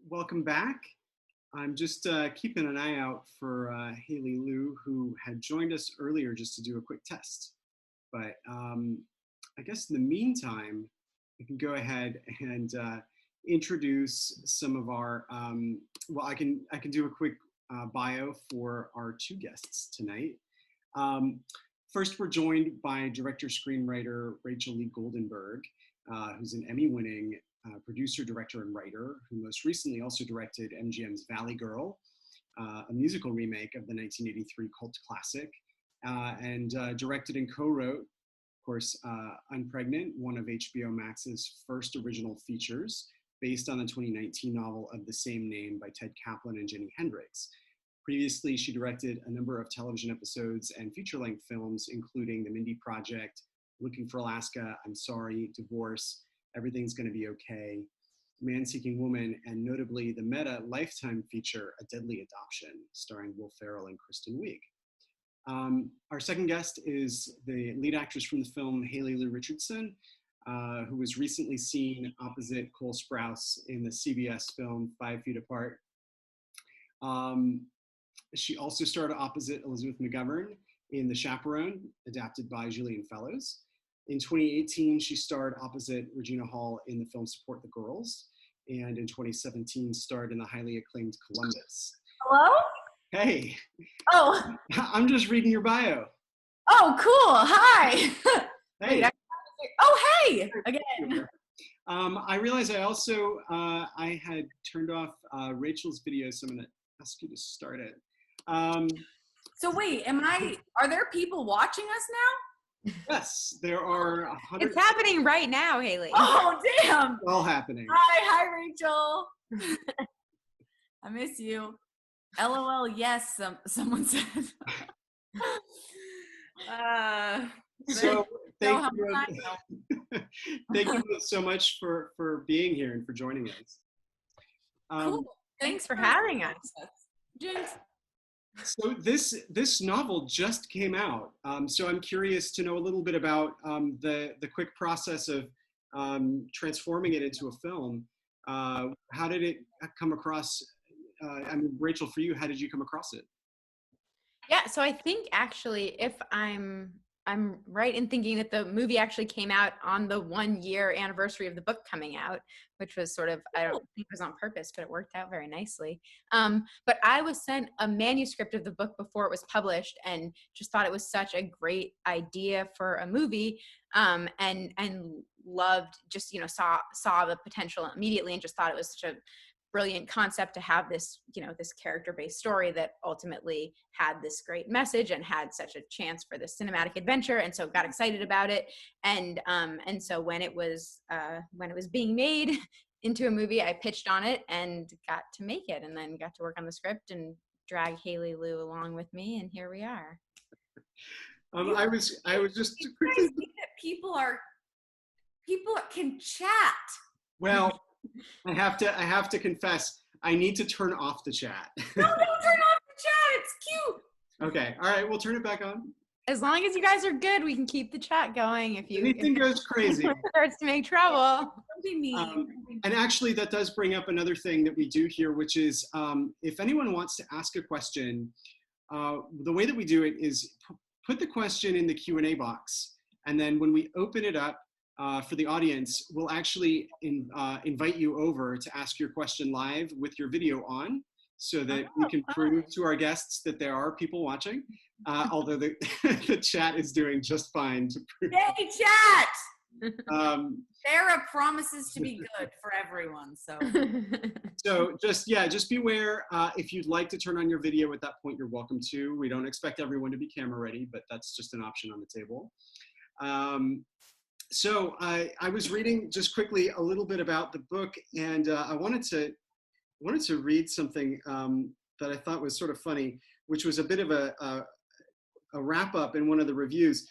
welcome back. I'm just keeping an eye out for Haley Lou, who had joined us earlier just to do a quick test. But I guess in the meantime, we can go ahead and introduce some of our, well, I can do a quick bio for our two guests tonight. First, we're joined by director-screenwriter Rachel Lee Goldenberg, who's an Emmy-winning producer, director, and writer, who most recently also directed MGM's Valley Girl, a musical remake of the 1983 cult classic, and directed and co-wrote, of course, UNPREGNANT, one of HBO Max's first original features, based on the 2019 novel of the same name by Ted Caplan and Jenni Hendricks. Previously, she directed a number of television episodes and feature-length films, including The Mindy Project, Looking for Alaska, I'm Sorry, Divorce, Everything's Gonna Be Okay, Man-Seeking Woman, and notably the meta Lifetime feature, A Deadly Adoption, starring Will Ferrell and Kristen Wiig. Our second guest is the lead actress from the film, Lou Richardson, who was recently seen opposite Cole Sprouse in the CBS film 5 Feet Apart. She also starred opposite Elizabeth McGovern in The Chaperone, adapted by Julian Fellows. In 2018, she starred opposite Regina Hall in the film Support the Girls, and in 2017 starred in the highly acclaimed Columbus. Hello? Hey. Oh. I'm just reading your bio. Oh, cool. Hi. Hey. Wait, oh, hey. Again. I realized I also, I had turned off Rachel's video, so I'm going to ask you to start it. So wait, are there people watching us now? Yes, there are 100. It's happening right now, Haley. Oh, damn. It's all happening. Hi, Rachel. I miss you. LOL, yes, someone said. So thank you so much for being here and for joining us. Cool. Thanks for having us. Jinx. So this novel just came out. So I'm curious to know a little bit about the quick process of transforming it into a film. How did it come across? I mean, Rachel, for you, how did you come across it? Yeah, so I think actually, if I'm right in thinking that the movie actually came out on the 1-year anniversary of the book coming out, which was sort of, I don't think it was on purpose, but it worked out very nicely. But I was sent a manuscript of the book before it was published and just thought it was such a great idea for a movie, and loved, just, saw the potential immediately and just thought it was such a brilliant concept to have this, this character-based story that ultimately had this great message and had such a chance for this cinematic adventure, and so got excited about it. And so when it was being made into a movie, I pitched on it and got to make it, and then got to work on the script and drag Haley Lou along with me, and here we are. I was just people can chat. Well, I have to confess, I need to turn off the chat. No, don't turn off the chat. It's cute. Okay, all right, we'll turn it back on. As long as you guys are good, we can keep the chat going. If anything goes crazy, starts to make trouble. Don't be mean. And actually, that does bring up another thing that we do here, which is if anyone wants to ask a question, the way that we do it is put the question in the Q&A box, and then when we open it up for the audience, we'll actually invite you over to ask your question live with your video on, so that we can prove to our guests that there are people watching, although the, the chat is doing just fine to prove. Yay, chat! Sarah promises to be good for everyone, so. So just beware. If you'd like to turn on your video at that point, you're welcome to. We don't expect everyone to be camera ready, but that's just an option on the table. So I was reading just quickly a little bit about the book, and I wanted to read something that I thought was sort of funny, which was a bit of a wrap up in one of the reviews.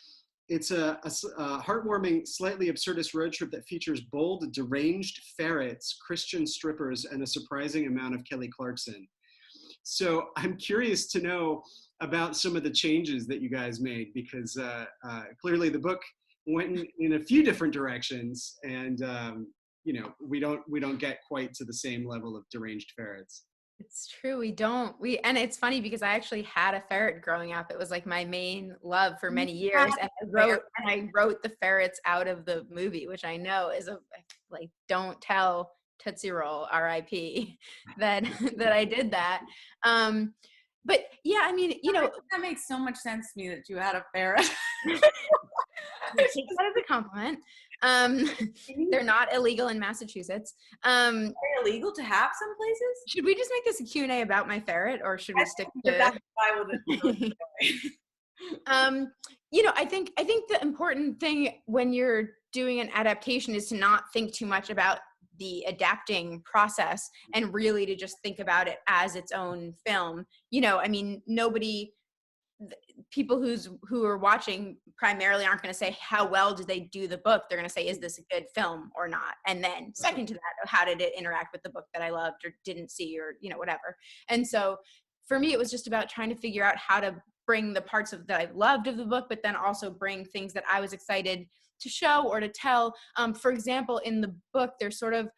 It's a heartwarming, slightly absurdist road trip that features bold, deranged ferrets, Christian strippers, and a surprising amount of Kelly Clarkson. So I'm curious to know about some of the changes that you guys made, because clearly the book went in a few different directions, and we don't get quite to the same level of deranged ferrets. It's true. We don't. And it's funny because I actually had a ferret growing up. It was like my main love for many years. And I wrote the ferrets out of the movie, which I know is like, don't tell Tootsie Roll, R.I.P. that I did that. But yeah, I mean, that makes so much sense to me that you had a ferret. Take that as a compliment. They're not illegal in Massachusetts. Are they illegal to have some places? Should we just make this a Q&A about my ferret, or should we stick to that's why with it? I think the important thing when you're doing an adaptation is to not think too much about the adapting process and really to just think about it as its own film. I mean, people who are watching primarily aren't going to say how well did they do the book. They're going to say, is this a good film or not? And then second to that, how did it interact with the book that I loved or didn't see, or whatever. And so for me, it was just about trying to figure out how to bring the parts that I loved of the book, but then also bring things that I was excited to show or to tell. For example, in the book, there's sort of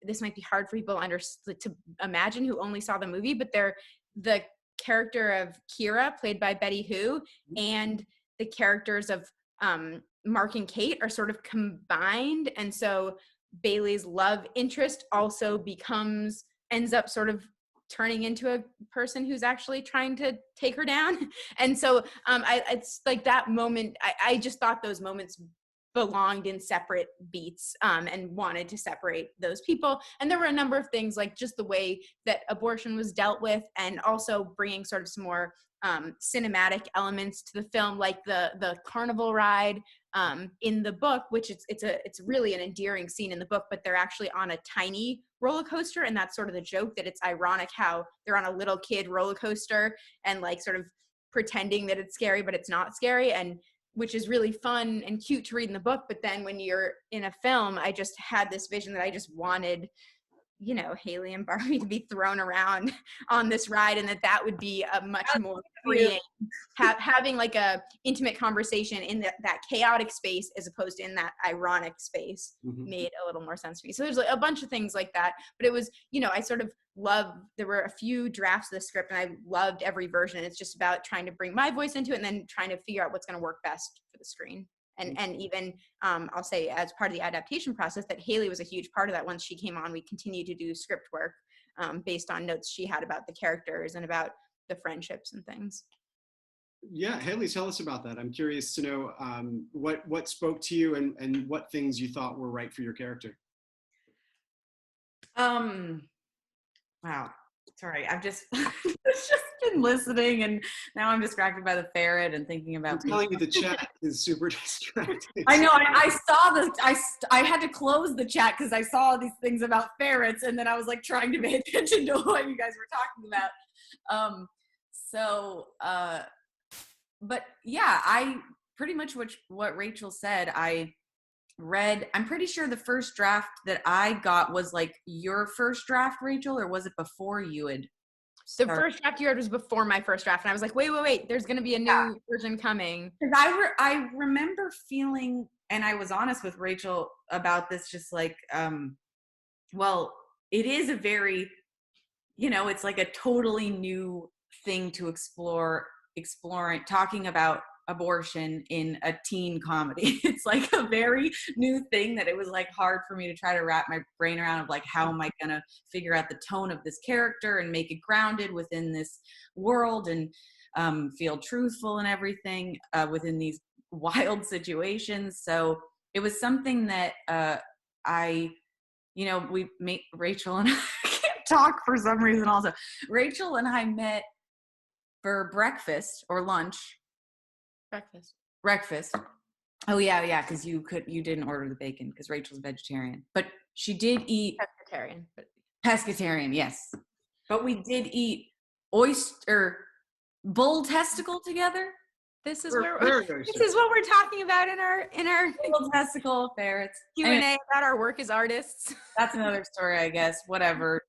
this might be hard for people to imagine who only saw the movie, but the character of Kira, played by Betty Who, and the characters of Mark and Kate are sort of combined, and so Bailey's love interest also ends up sort of turning into a person who's actually trying to take her down. And so it's like that moment, I just thought those moments belonged in separate beats, and wanted to separate those people. And there were a number of things, like just the way that abortion was dealt with, and also bringing sort of some more cinematic elements to the film, like the carnival ride in the book, which it's really an endearing scene in the book, but they're actually on a tiny roller coaster, and that's sort of the joke, that it's ironic how they're on a little kid roller coaster and like sort of pretending that it's scary, but it's not scary, and which is really fun and cute to read in the book. But then when you're in a film, I just had this vision that I just wanted, Haley and Barbie to be thrown around on this ride, and that would be a much more freeing, having like a intimate conversation in that chaotic space as opposed to in that ironic space, made a little more sense to me. So there's like a bunch of things like that, but it was, I sort of there were a few drafts of the script and I loved every version. It's just about trying to bring my voice into it and then trying to figure out what's going to work best for the screen. And even I'll say, as part of the adaptation process, that Haley was a huge part of that. Once she came on, we continued to do script work based on notes she had about the characters and about the friendships and things. Yeah, Haley, tell us about that. I'm curious to know what spoke to you and what things you thought were right for your character. Wow. Sorry, I've just been listening, and now I'm distracted by the ferret and thinking about. I'm telling you, the chat is super distracting. I know. I saw this. I had to close the chat because I saw these things about ferrets, and then I was like trying to pay attention to what you guys were talking about. But yeah, I pretty much what Rachel said. I read, I'm pretty sure the first draft that I got was like your first draft, Rachel, or was it before you had started? The first draft you read was before my first draft, and I was like, wait, there's going to be a new version coming. Because I remember feeling, and I was honest with Rachel about this, just like, well, it is a very, it's like a totally new thing to exploring, talking about abortion in a teen comedy. It's like a very new thing that it was like hard for me to try to wrap my brain around, of like, how am I gonna figure out the tone of this character and make it grounded within this world and feel truthful and everything within these wild situations. So it was something that we made, Rachel and I can't talk for some reason also. Rachel and I met for breakfast or lunch. Breakfast. Oh yeah, because you didn't order the bacon because Rachel's vegetarian, but she did eat pescatarian, yes. But we did eat bull testicle together. This is what we're talking about in our bull testicle ferrets Q&A about our work as artists. That's another story, I guess. Whatever.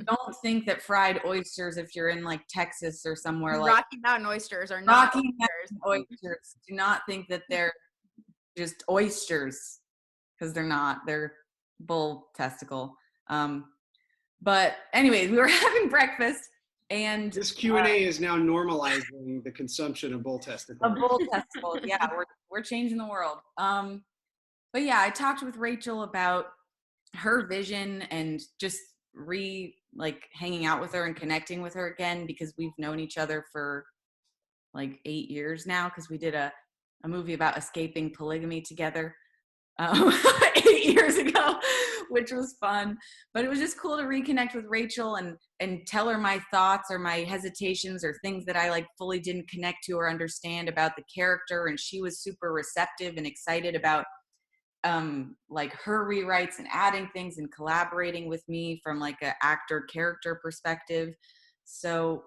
Don't think that fried oysters, if you're in like Texas or somewhere like Rocky Mountain oysters are not oysters. Do not think that they're just oysters, because they're not. They're bull testicle. But anyways, we were having breakfast, and this Q&A is now normalizing the consumption of bull testicles. A bull testicle, yeah, we're changing the world. But yeah, I talked with Rachel about her vision and just hanging out with her and connecting with her again, because we've known each other for like 8 years now, because we did a movie about escaping polygamy together 8 years ago, which was fun. But it was just cool to reconnect with Rachel and tell her my thoughts or my hesitations or things that I like fully didn't connect to or understand about the character. And she was super receptive and excited about like her rewrites and adding things and collaborating with me from like an actor character perspective. So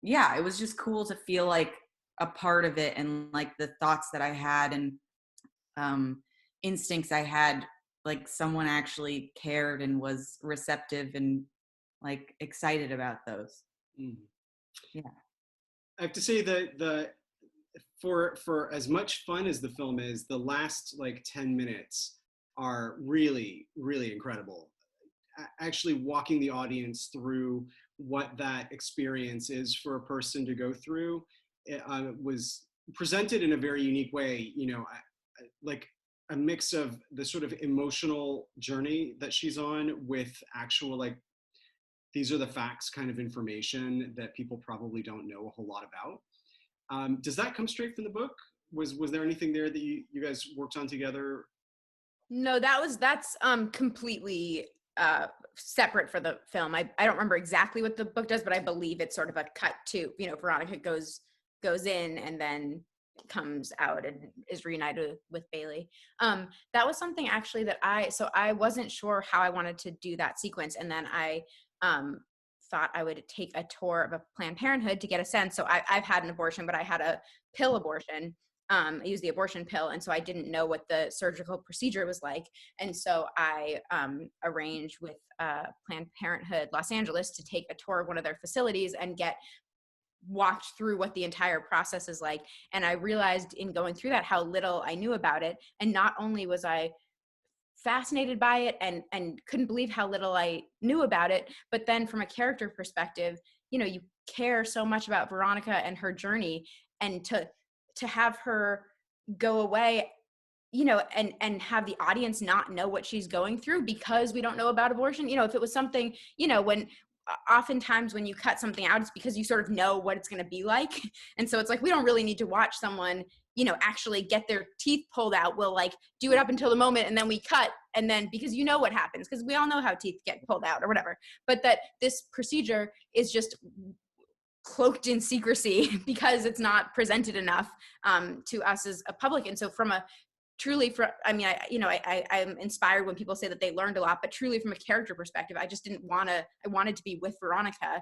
yeah, it was just cool to feel like a part of it, and like the thoughts that I had and instincts I had, like someone actually cared and was receptive and like excited about those. Yeah, I have to say that for as much fun as the film is, the last like 10 minutes are really, really incredible. Actually walking the audience through what that experience is for a person to go through, was presented in a very unique way, you know, like a mix of the sort of emotional journey that she's on with actual, like, these are the facts kind of information that people probably don't know a whole lot about. Does that come straight from the book? Was there anything there that you guys worked on together? No, that's completely separate for the film. I don't remember exactly what the book does, but I believe it's sort of a cut to, you know, Veronica goes in and then comes out and is reunited with Bailey. That was something actually that I wasn't sure how I wanted to do that sequence, and then I thought I would take a tour of a Planned Parenthood to get a sense. So I've had an abortion, but I had a pill abortion. I used the abortion pill, and so I didn't know what the surgical procedure was like. And so I arranged with Planned Parenthood Los Angeles to take a tour of one of their facilities and get walked through what the entire process is like. And I realized in going through that how little I knew about it. And not only was I fascinated by it and couldn't believe how little I knew about it, but then from a character perspective, you know, you care so much about Veronica and her journey, and to have her go away, you know, and have the audience not know what she's going through because we don't know about abortion. You know, if it was something, you know, when oftentimes when you cut something out, it's because you sort of know what it's going to be like. And so it's like, we don't really need to watch someone, you know, actually get their teeth pulled out. We'll like do it up until the moment, and then we cut. And then because you know what happens, because we all know how teeth get pulled out or whatever, but that this procedure is just cloaked in secrecy because it's not presented enough to us as a public. And so from a truly I'm inspired when people say that they learned a lot, but truly from a character perspective, I just I wanted to be with Veronica,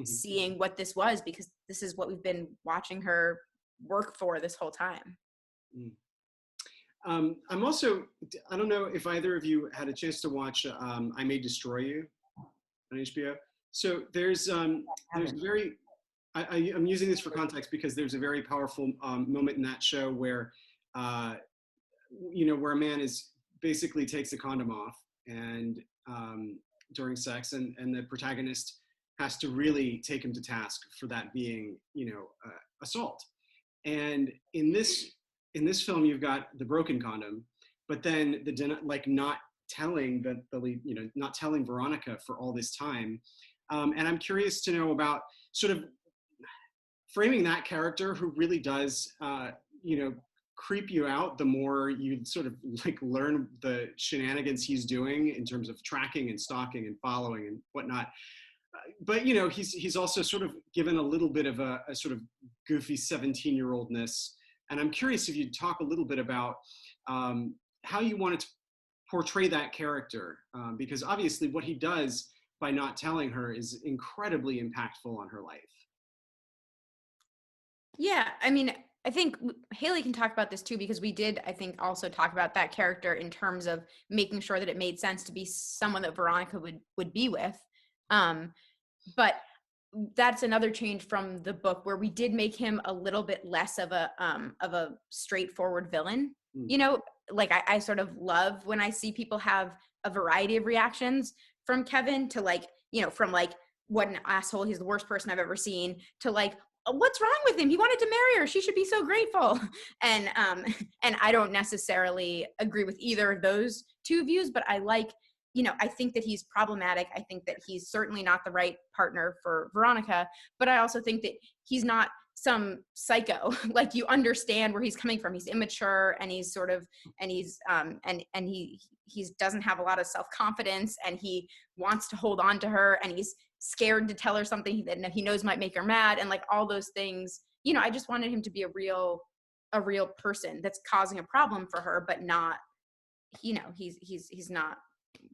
seeing what this was, because this is what we've been watching her work for this whole time. I'm also, I don't know if either of you had a chance to watch I May Destroy You on HBO. So there's very, I'm using this for context because there's a very powerful moment in that show where you know, where a man basically takes a condom off and during sex, and the protagonist has to really take him to task for that being, you know, assault. And in this film, you've got the broken condom, but then not telling not telling Veronica for all this time. And I'm curious to know about sort of framing that character who really does, you know, creep you out the more you sort of like learn the shenanigans he's doing in terms of tracking and stalking and following and whatnot. But you know, he's also sort of given a little bit of a sort of goofy 17-year-oldness. And I'm curious if you'd talk a little bit about how you wanted to portray that character, because obviously what he does by not telling her is incredibly impactful on her life. Yeah, I mean, I think Haley can talk about this too, because we did, I think, also talk about that character in terms of making sure that it made sense to be someone that Veronica would be with. But that's another change from the book, where we did make him a little bit less of a straightforward villain. You know, like I sort of love when I see people have a variety of reactions from Kevin to like, you know, from like, what an asshole, he's the worst person I've ever seen, to like, what's wrong with him? He wanted to marry her. She should be so grateful. And I don't necessarily agree with either of those two views, but I like, you know, I think that he's problematic. I think that he's certainly not the right partner for Veronica, but I also think that he's not some psycho. Like, you understand where he's coming from. He's immature, and he's sort of, and he's and he doesn't have a lot of self-confidence, and he wants to hold on to her, and he's scared to tell her something that he knows might make her mad, and like all those things. You know, I just wanted him to be a real person that's causing a problem for her, but not, you know, he's not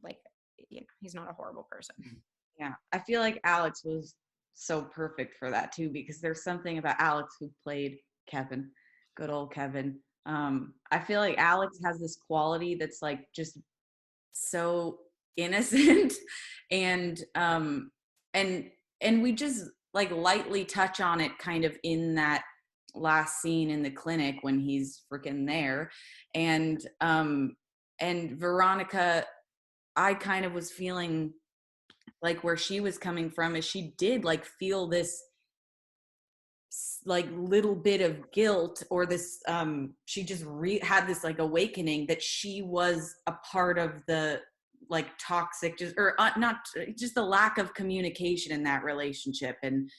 like, you know, he's not a horrible person. Yeah, I feel like Alex was so perfect for that too, because there's something about Alex, who played Kevin, good old Kevin. I feel like Alex has this quality that's like just so innocent, and we just like lightly touch on it kind of in that last scene in the clinic when he's freaking there. And Veronica, I kind of was feeling like where she was coming from is she did like feel this like little bit of guilt, or this she just had this like awakening that she was a part of the like toxic, just or not just the lack of communication in that relationship. And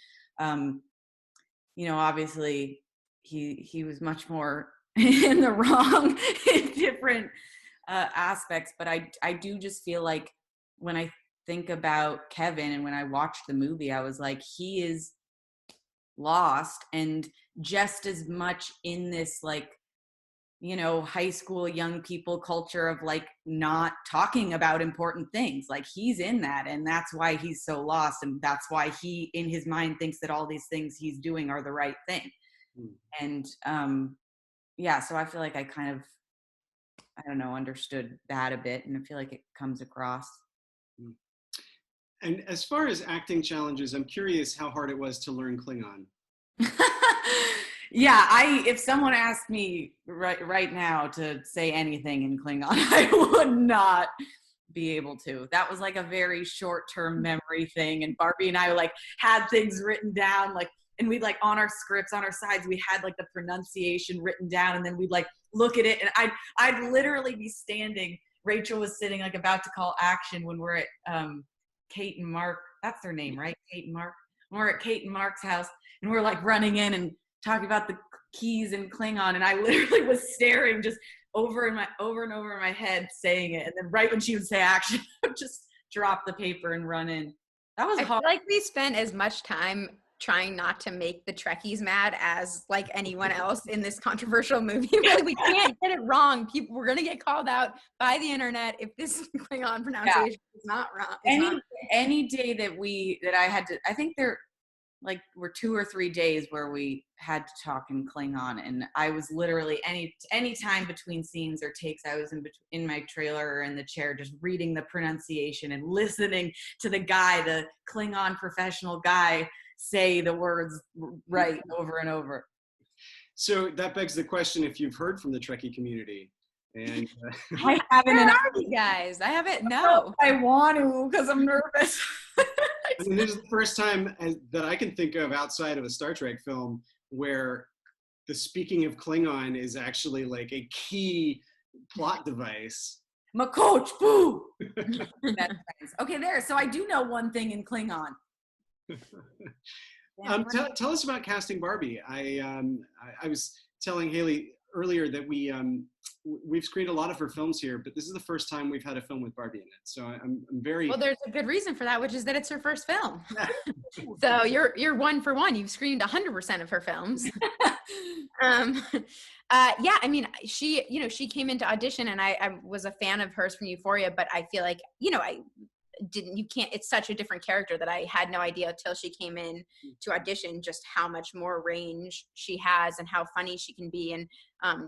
you know, obviously he was much more in the wrong in different aspects, but I do just feel like when I think about Kevin and when I watched the movie, I was like, he is lost, and just as much in this like, you know, high school young people culture of like not talking about important things. Like, he's in that, and that's why he's so lost, and that's why he in his mind thinks that all these things he's doing are the right thing. And yeah, so I feel like I kind of, I don't know, understood that a bit, and I feel like it comes across. And as far as acting challenges, I'm curious how hard it was to learn Klingon. Yeah, if someone asked me right now to say anything in Klingon, I would not be able to. That was like a very short-term memory thing, and Barbie and I like had things written down, like, and we'd like on our scripts on our sides we had like the pronunciation written down, and then we'd like look at it, and I'd literally be standing. Rachel was sitting like about to call action when we're at Kate and Mark, that's their name, right? Kate and Mark. We're at Kate and Mark's house, and we're like running in and talking about the keys in Klingon, and I literally was staring just over and over in my head saying it, and then right when she would say action, I would just drop the paper and run in. That was hard. I feel like we spent as much time trying not to make the Trekkies mad as like anyone else in this controversial movie. Like, we can't get it wrong. We're gonna get called out by the internet if this Klingon pronunciation is not wrong. Any day that I had to, I think there like were 2 or 3 days where we had to talk in Klingon, and I was literally any time between scenes or takes, I was in my trailer or in the chair just reading the pronunciation and listening to the guy, the Klingon professional guy, say the words right over and over. So that begs the question, if you've heard from the Trekkie community. And I haven't. Where are you guys? I haven't. No, I want to because I'm nervous. I mean, this is the first time that I can think of outside of a Star Trek film where the speaking of Klingon is actually like a key plot device. My coach, boo. Okay, there. So I do know one thing in Klingon. Tell us about Casting Barbie. I was telling Haley earlier that we've screened a lot of her films here, but this is the first time we've had a film with Barbie in it. So I'm very well. There's a good reason for that, which is that it's her first film. So you're 1 for 1. You've screened 100% of her films. Yeah, I mean, she came into audition, and I was a fan of hers from Euphoria, but I feel like, it's such a different character that I had no idea until she came in to audition just how much more range she has and how funny she can be, and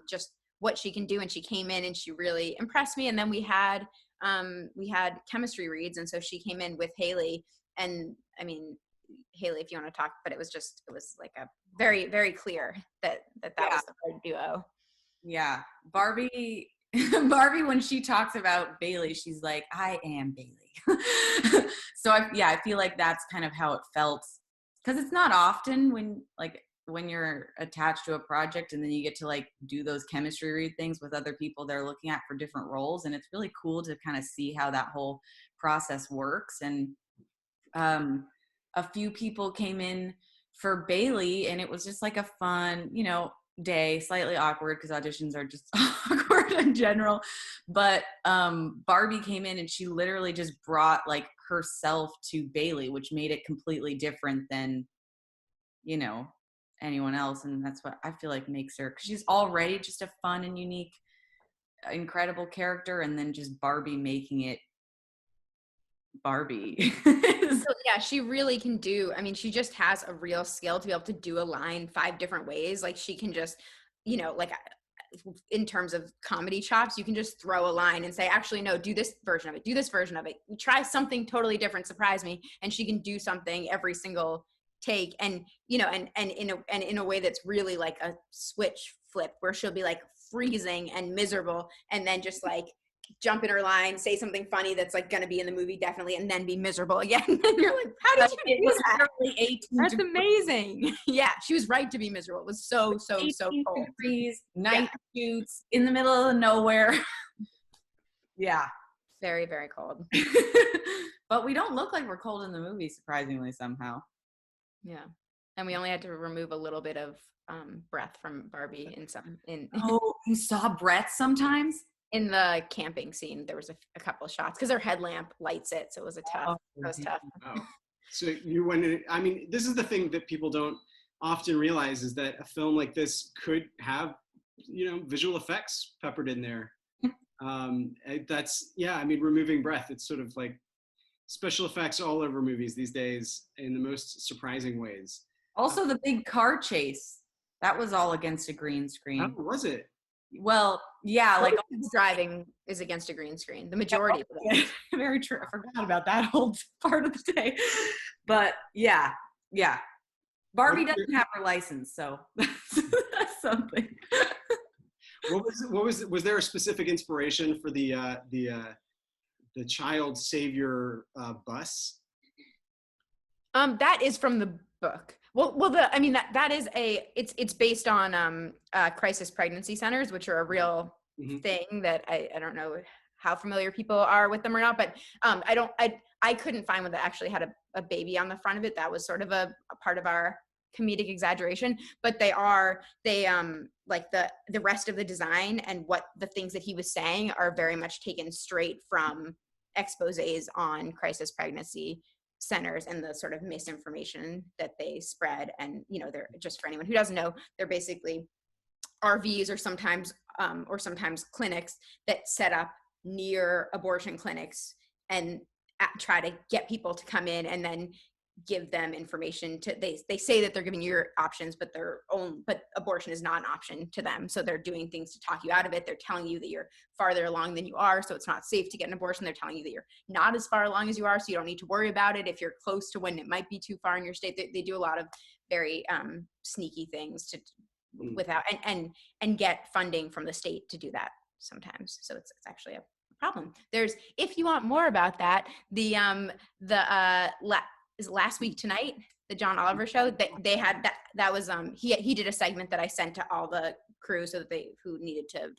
just what she can do. And she came in and she really impressed me. And then we had chemistry reads, and so she came in with Haley, and I mean, Haley, if you want to talk, but it was like a very, very clear that was the right duo. Yeah, Barbie Barbie, when she talks about Bailey, she's like, I am Bailey. So I feel like that's kind of how it felt, because it's not often when you're attached to a project and then you get to like do those chemistry read things with other people they're looking at for different roles, and it's really cool to kind of see how that whole process works. And a few people came in for Bailey, and it was just like a fun, day, slightly awkward because auditions are just awkward in general. But Barbie came in and she literally just brought like herself to Bailey, which made it completely different than, anyone else. And that's what I feel like makes her, because she's already just a fun and unique, incredible character, and then just Barbie making it Barbie. So yeah, she really can do, I mean, she just has a real skill to be able to do a line 5 different ways. Like she can just, like in terms of comedy chops, you can just throw a line and say, actually, no, do this version of it, do this version of it, try something totally different, surprise me. And she can do something every single take, and in a way that's really like a switch flip, where she'll be like freezing and miserable and then just like jump in her line, say something funny that's like gonna be in the movie definitely, and then be miserable again. And you're like, how did you do that? That's amazing. Yeah, she was right to be miserable. It was so cold. Degrees, night shoots in the middle of nowhere. Yeah, very, very cold. But we don't look like we're cold in the movie, surprisingly, somehow. Yeah, and we only had to remove a little bit of breath from Barbie in Oh, you saw breath sometimes? In the camping scene, there was a couple of shots because her headlamp lights it, so it was tough. It was tough. Oh. So you went in, I mean, this is the thing that people don't often realize, is that a film like this could have, visual effects peppered in there. That's, I mean, removing breath, it's sort of like special effects all over movies these days in the most surprising ways. Also, the big car chase, that was all against a green screen. Oh, was it? Well, yeah, like driving is against a green screen. The majority of it. Very true. I forgot about that whole part of the day. But yeah. Barbie doesn't have her license, so that's something. Was there a specific inspiration for the child savior bus? That is from the book. That is it's based on crisis pregnancy centers, which are a real thing that I don't know how familiar people are with them or not, but I couldn't find one that actually had a baby on the front of it. That was sort of a part of our comedic exaggeration, but they like the rest of the design and what the things that he was saying are very much taken straight from exposés on crisis pregnancy centers and the sort of misinformation that they spread. And they're, just for anyone who doesn't know, they're basically RVs or sometimes clinics that set up near abortion clinics and try to get people to come in and then give them information to, they say that they're giving you your options, but abortion is not an option to them. So they're doing things to talk you out of it. They're telling you that you're farther along than you are, so it's not safe to get an abortion. They're telling you that you're not as far along as you are, so you don't need to worry about it if you're close to when it might be too far in your state. They do a lot of very sneaky things to without and get funding from the state to do that sometimes. So it's actually a problem. There's, if you want more about that, is Last Week Tonight, the John Oliver show, they had that was he did a segment that I sent to all the crew so that who needed to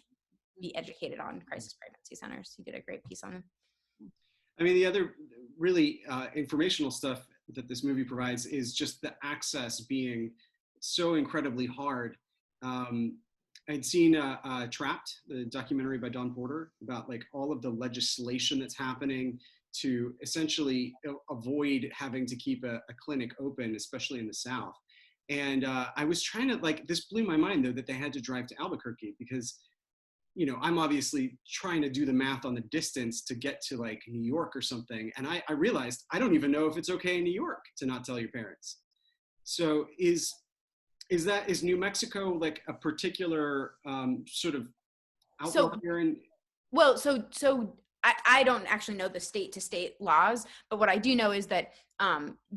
be educated on crisis pregnancy centers. He did a great piece on them. I mean, the other really informational stuff that this movie provides is just the access being so incredibly hard. I'd seen Trapped, the documentary by Dawn Porter, about like all of the legislation that's happening to essentially avoid having to keep a clinic open, especially in the South. And I was trying to, this blew my mind though, that they had to drive to Albuquerque because, I'm obviously trying to do the math on the distance to get to like New York or something. And I realized I don't even know if it's okay in New York to not tell your parents. So is New Mexico like a particular sort of outlook here in? Well, so I don't actually know the state to state laws, but what I do know is that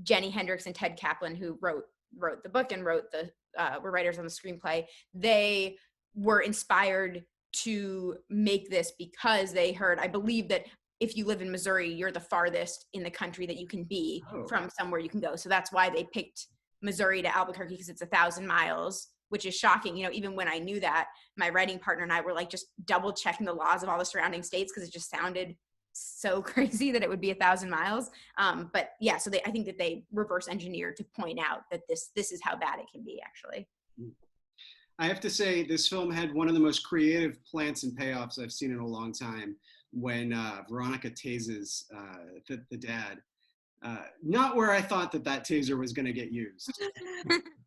Jenni Hendricks and Ted Caplan, who wrote the book and wrote were writers on the screenplay, they were inspired to make this because they heard, I believe that if you live in Missouri, you're the farthest in the country that you can be from somewhere you can go. So that's why they picked Missouri to Albuquerque, because it's 1,000 miles, which is shocking. You know, even when I knew that, my writing partner and I were like just double checking the laws of all the surrounding states, because it just sounded so crazy that it would be 1,000 miles. But yeah, so I think that they reverse engineered to point out that this is how bad it can be, actually. I have to say, this film had one of the most creative plants and payoffs I've seen in a long time, when Veronica tases the dad. Not where I thought that taser was going to get used.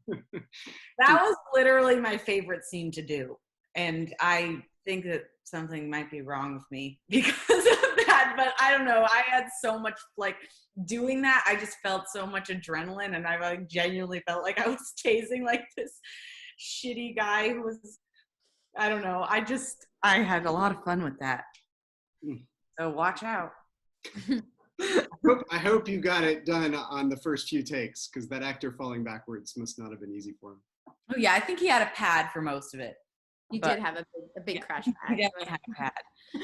That was literally my favorite scene to do. And I think that something might be wrong with me because of that, but I don't know. I had so much, like, doing that, I just felt so much adrenaline, and I like genuinely felt like I was tasing like this shitty guy who was, I don't know. I had a lot of fun with that. So watch out. I hope you got it done on the first few takes, because that actor falling backwards must not have been easy for him. Oh yeah, I think he had a pad for most of it. He did have a big crash pad. He definitely had a pad.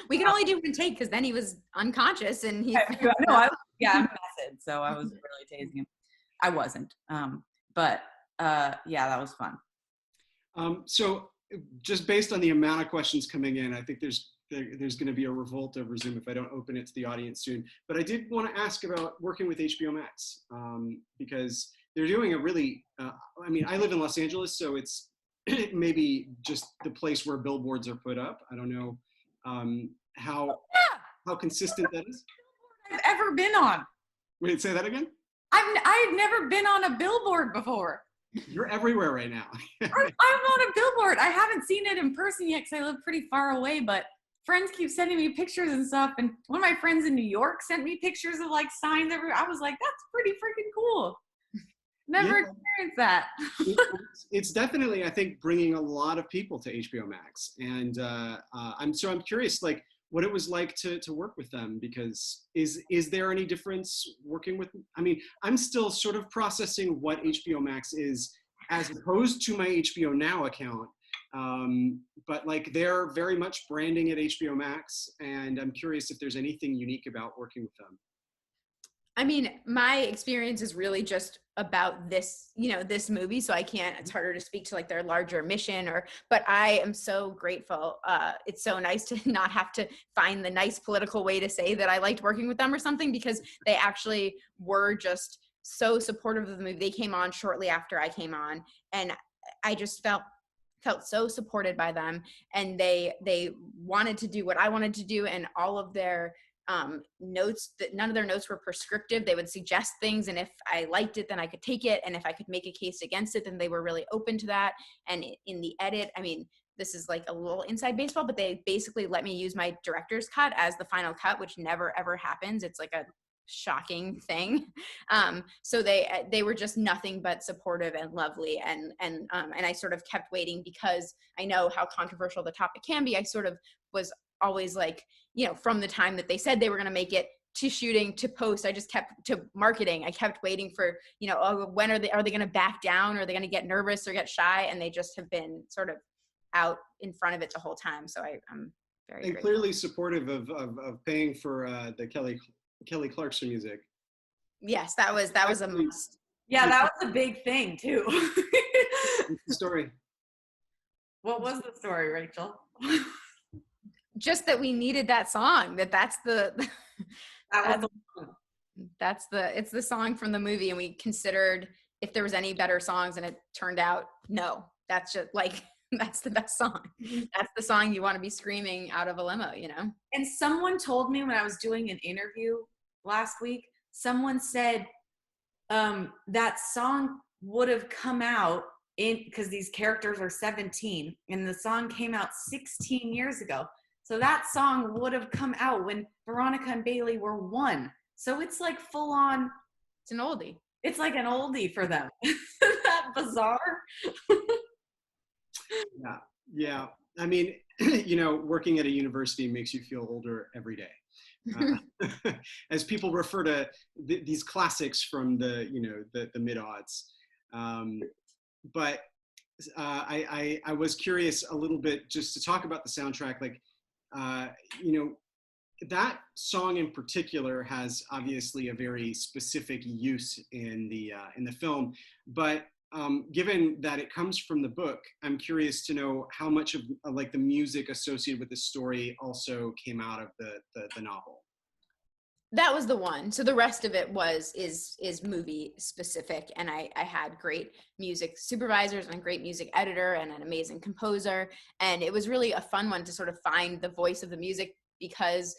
We could only do one take because then he was unconscious and he. I'm method, so I was really tasing him. I wasn't, but yeah, that was fun. So just based on the amount of questions coming in, I think there's going to be a revolt over Zoom if I don't open it to the audience soon. But I did want to ask about working with HBO Max, because they're doing a really, I mean, I live in Los Angeles, so it's maybe just the place where billboards are put up. I don't know how consistent that is. I've ever been on. Wait, say that again? I've never been on a billboard before. You're everywhere right now. I'm on a billboard. I haven't seen it in person yet because I live pretty far away, but friends keep sending me pictures and stuff. And one of my friends in New York sent me pictures of like signs everywhere. I was like, that's pretty freaking cool. Never experienced that. It's definitely, I think, bringing a lot of people to HBO Max. And I'm curious, like, what it was like to work with them, because is there any difference working with, I mean, I'm still sort of processing what HBO Max is as opposed to my HBO Now account. But like, they're very much branding at HBO Max, and I'm curious if there's anything unique about working with them. I mean, my experience is really just about this, this movie. So it's harder to speak to like their larger mission but I am so grateful. It's so nice to not have to find the nice political way to say that I liked working with them or something, because they actually were just so supportive of the movie. They came on shortly after I came on, and I just felt so supported by them, and they wanted to do what I wanted to do, and all of their notes, that none of their notes were prescriptive. They would suggest things, and if I liked it, then I could take it, and if I could make a case against it, then they were really open to that. And in the edit, I mean, this is like a little inside baseball, but they basically let me use my director's cut as the final cut, which never ever happens. It's like a shocking thing. So they were just nothing but supportive and lovely, and I sort of kept waiting, because I know how controversial the topic can be. I sort of was always like, from the time that they said they were going to make it to shooting to post, I just kept to marketing. I kept waiting for, when are they going to back down? Are they going to get nervous or get shy? And they just have been sort of out in front of it the whole time. So I'm very and grateful. Clearly supportive of paying for the Kelly Clarkson music. Yes, that was a must. Yeah, that was a big thing too. What's the story? What was the story, Rachel? Just that we needed that song. It's the song from the movie, and we considered if there was any better songs, and it turned out no. That's just like, that's the best song. That's the song you want to be screaming out of a limo, And someone told me when I was doing an interview last week, someone said that song would have come out because these characters are 17, and the song came out 16 years ago. So that song would have come out when Veronica and Bailey were 1. So it's like full on. It's an oldie. It's like an oldie for them. Isn't that bizarre? Yeah. I mean, working at a university makes you feel older every day. As people refer to these classics from the mid-aughts. But I was curious a little bit just to talk about the soundtrack. Like, you know, that song in particular has obviously a very specific use in the film, but given that it comes from the book, I'm curious to know how much of like the music associated with the story also came out of the novel. That was the one. So the rest of it is movie specific, and I had great music supervisors and a great music editor and an amazing composer, and it was really a fun one to sort of find the voice of the music because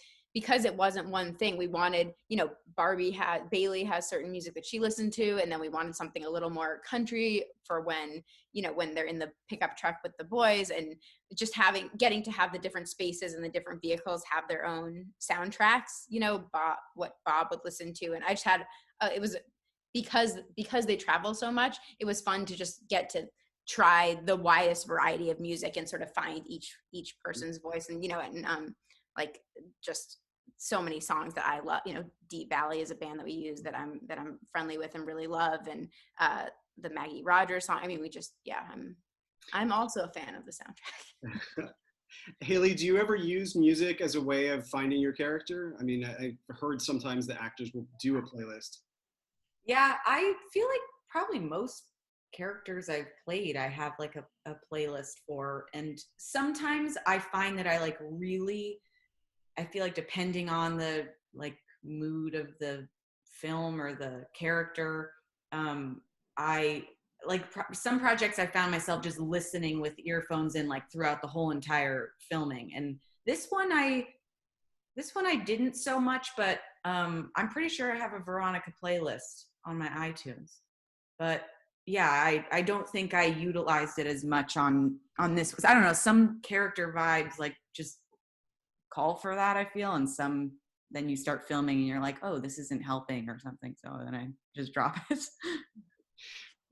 it wasn't one thing. We wanted, you know, Bailey has certain music that she listened to, and then we wanted something a little more country for when, you know, when they're in the pickup truck with the boys, and just getting to have the different spaces and the different vehicles have their own soundtracks, you know, what Bob would listen to. And I just had, it was because they travel so much, it was fun to just get to try the widest variety of music and sort of find each person's voice. And, you know, and like just so many songs that I love, you know, Deep Valley is a band that we use that I'm friendly with and really love. And the Maggie Rogers song. I mean, I'm also a fan of the soundtrack. Haley, do you ever use music as a way of finding your character? I mean, I've heard sometimes the actors will do a playlist. Yeah, I feel like probably most characters I've played, I have like a playlist for. And sometimes I find that I feel like depending on the like mood of the film or the character, I like some projects I found myself just listening with earphones in like throughout the whole entire filming. And this one I didn't so much, but I'm pretty sure I have a Veronica playlist on my iTunes. But yeah, I don't think I utilized it as much on this, because I don't know, some character vibes like just call for that, I feel, and some then you start filming and you're like, oh, this isn't helping or something, so then I just drop it.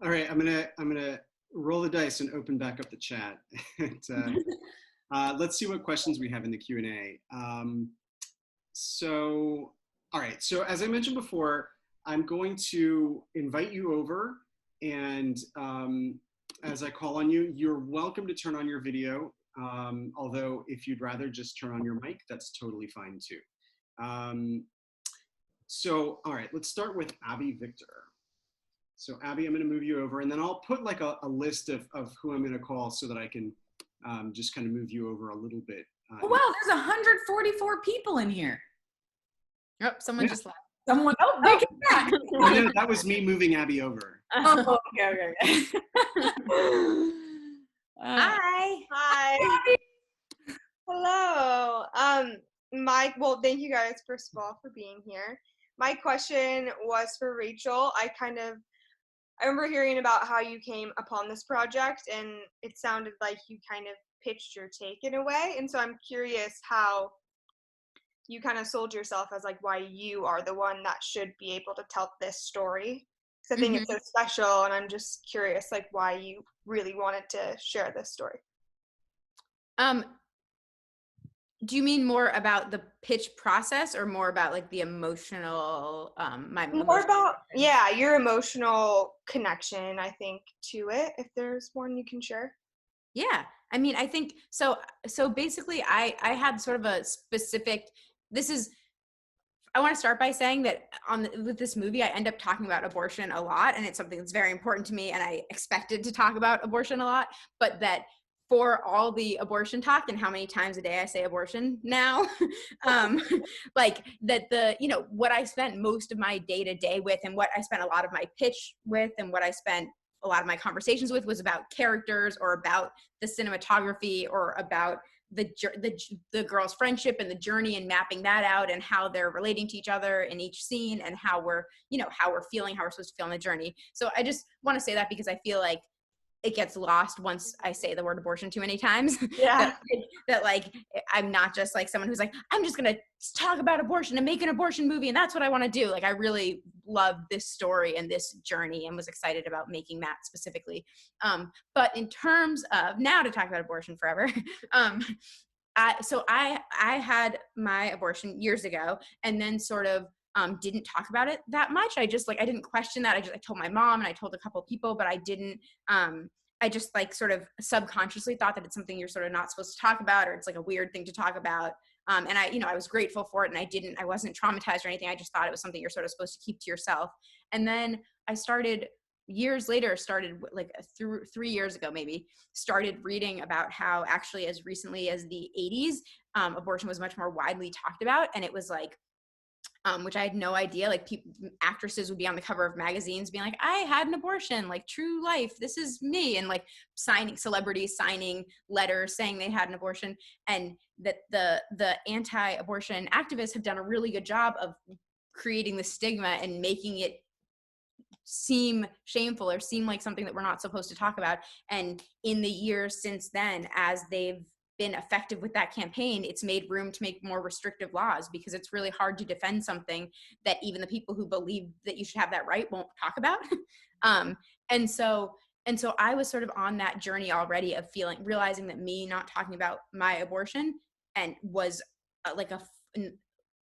All right, I'm gonna roll the dice and open back up the chat. And, let's see what questions we have in the Q&A. So, all right, so as I mentioned before, I'm going to invite you over, and as I call on you, you're welcome to turn on your video. Although if you'd rather just turn on your mic, that's totally fine too. So, all right, let's start with Abby Victor. So Abby, I'm gonna move you over, and then I'll put like a list of who I'm gonna call so that I can just kind of move you over a little bit. Oh, wow, there's 144 people in here. Oh, someone just left. Someone, they came back. No, that was me moving Abby over. Oh, okay. Hi. Hi. Hello. Well, thank you guys, first of all, for being here. My question was for Rachel. I remember hearing about how you came upon this project, and it sounded like you kind of pitched your take in a way. And so I'm curious how you kind of sold yourself as like why you are the one that should be able to tell this story. Because I think it's so special, and I'm just curious like why you really wanted to share this story. Do you mean more about the pitch process or more about like the emotional, your emotional connection, I think, to it, if there's one you can share? Yeah, I mean, I think, so basically I had sort of a specific, I want to start by saying that with this movie, I end up talking about abortion a lot, and it's something that's very important to me, and I expected to talk about abortion a lot, but that for all the abortion talk and how many times a day I say abortion now, like that what I spent most of my day to day with, and what I spent a lot of my pitch with, and what I spent a lot of my conversations with was about characters, or about the cinematography, or about the girls' friendship and the journey, and mapping that out, and how they're relating to each other in each scene, and how we're feeling, how we're supposed to feel in the journey. So I just want to say that because I feel like it gets lost once I say the word abortion too many times. Yeah. that like, I'm not just like someone who's like, I'm just going to talk about abortion and make an abortion movie, and that's what I want to do. Like, I really love this story and this journey, and was excited about making that specifically. But in terms of now, to talk about abortion forever, I had my abortion years ago, and then sort of didn't talk about it that much. I didn't question that. I told my mom, and I told a couple of people, but I I just like sort of subconsciously thought that it's something you're sort of not supposed to talk about, or it's like a weird thing to talk about. And I was grateful for it, and I wasn't traumatized or anything. I just thought it was something you're sort of supposed to keep to yourself. And then I started years later, like 3 years ago, maybe, started reading about how actually as recently as the 80s, abortion was much more widely talked about. And it was like, which I had no idea, like actresses would be on the cover of magazines being like, I had an abortion, like true life, this is me. And like celebrities signing letters saying they had an abortion. And that the anti-abortion activists have done a really good job of creating the stigma and making it seem shameful or seem like something that we're not supposed to talk about. And in the years since then, as they've been effective with that campaign, it's made room to make more restrictive laws, because it's really hard to defend something that even the people who believe that you should have that right won't talk about. And so I was sort of on that journey already of realizing that me not talking about my abortion and was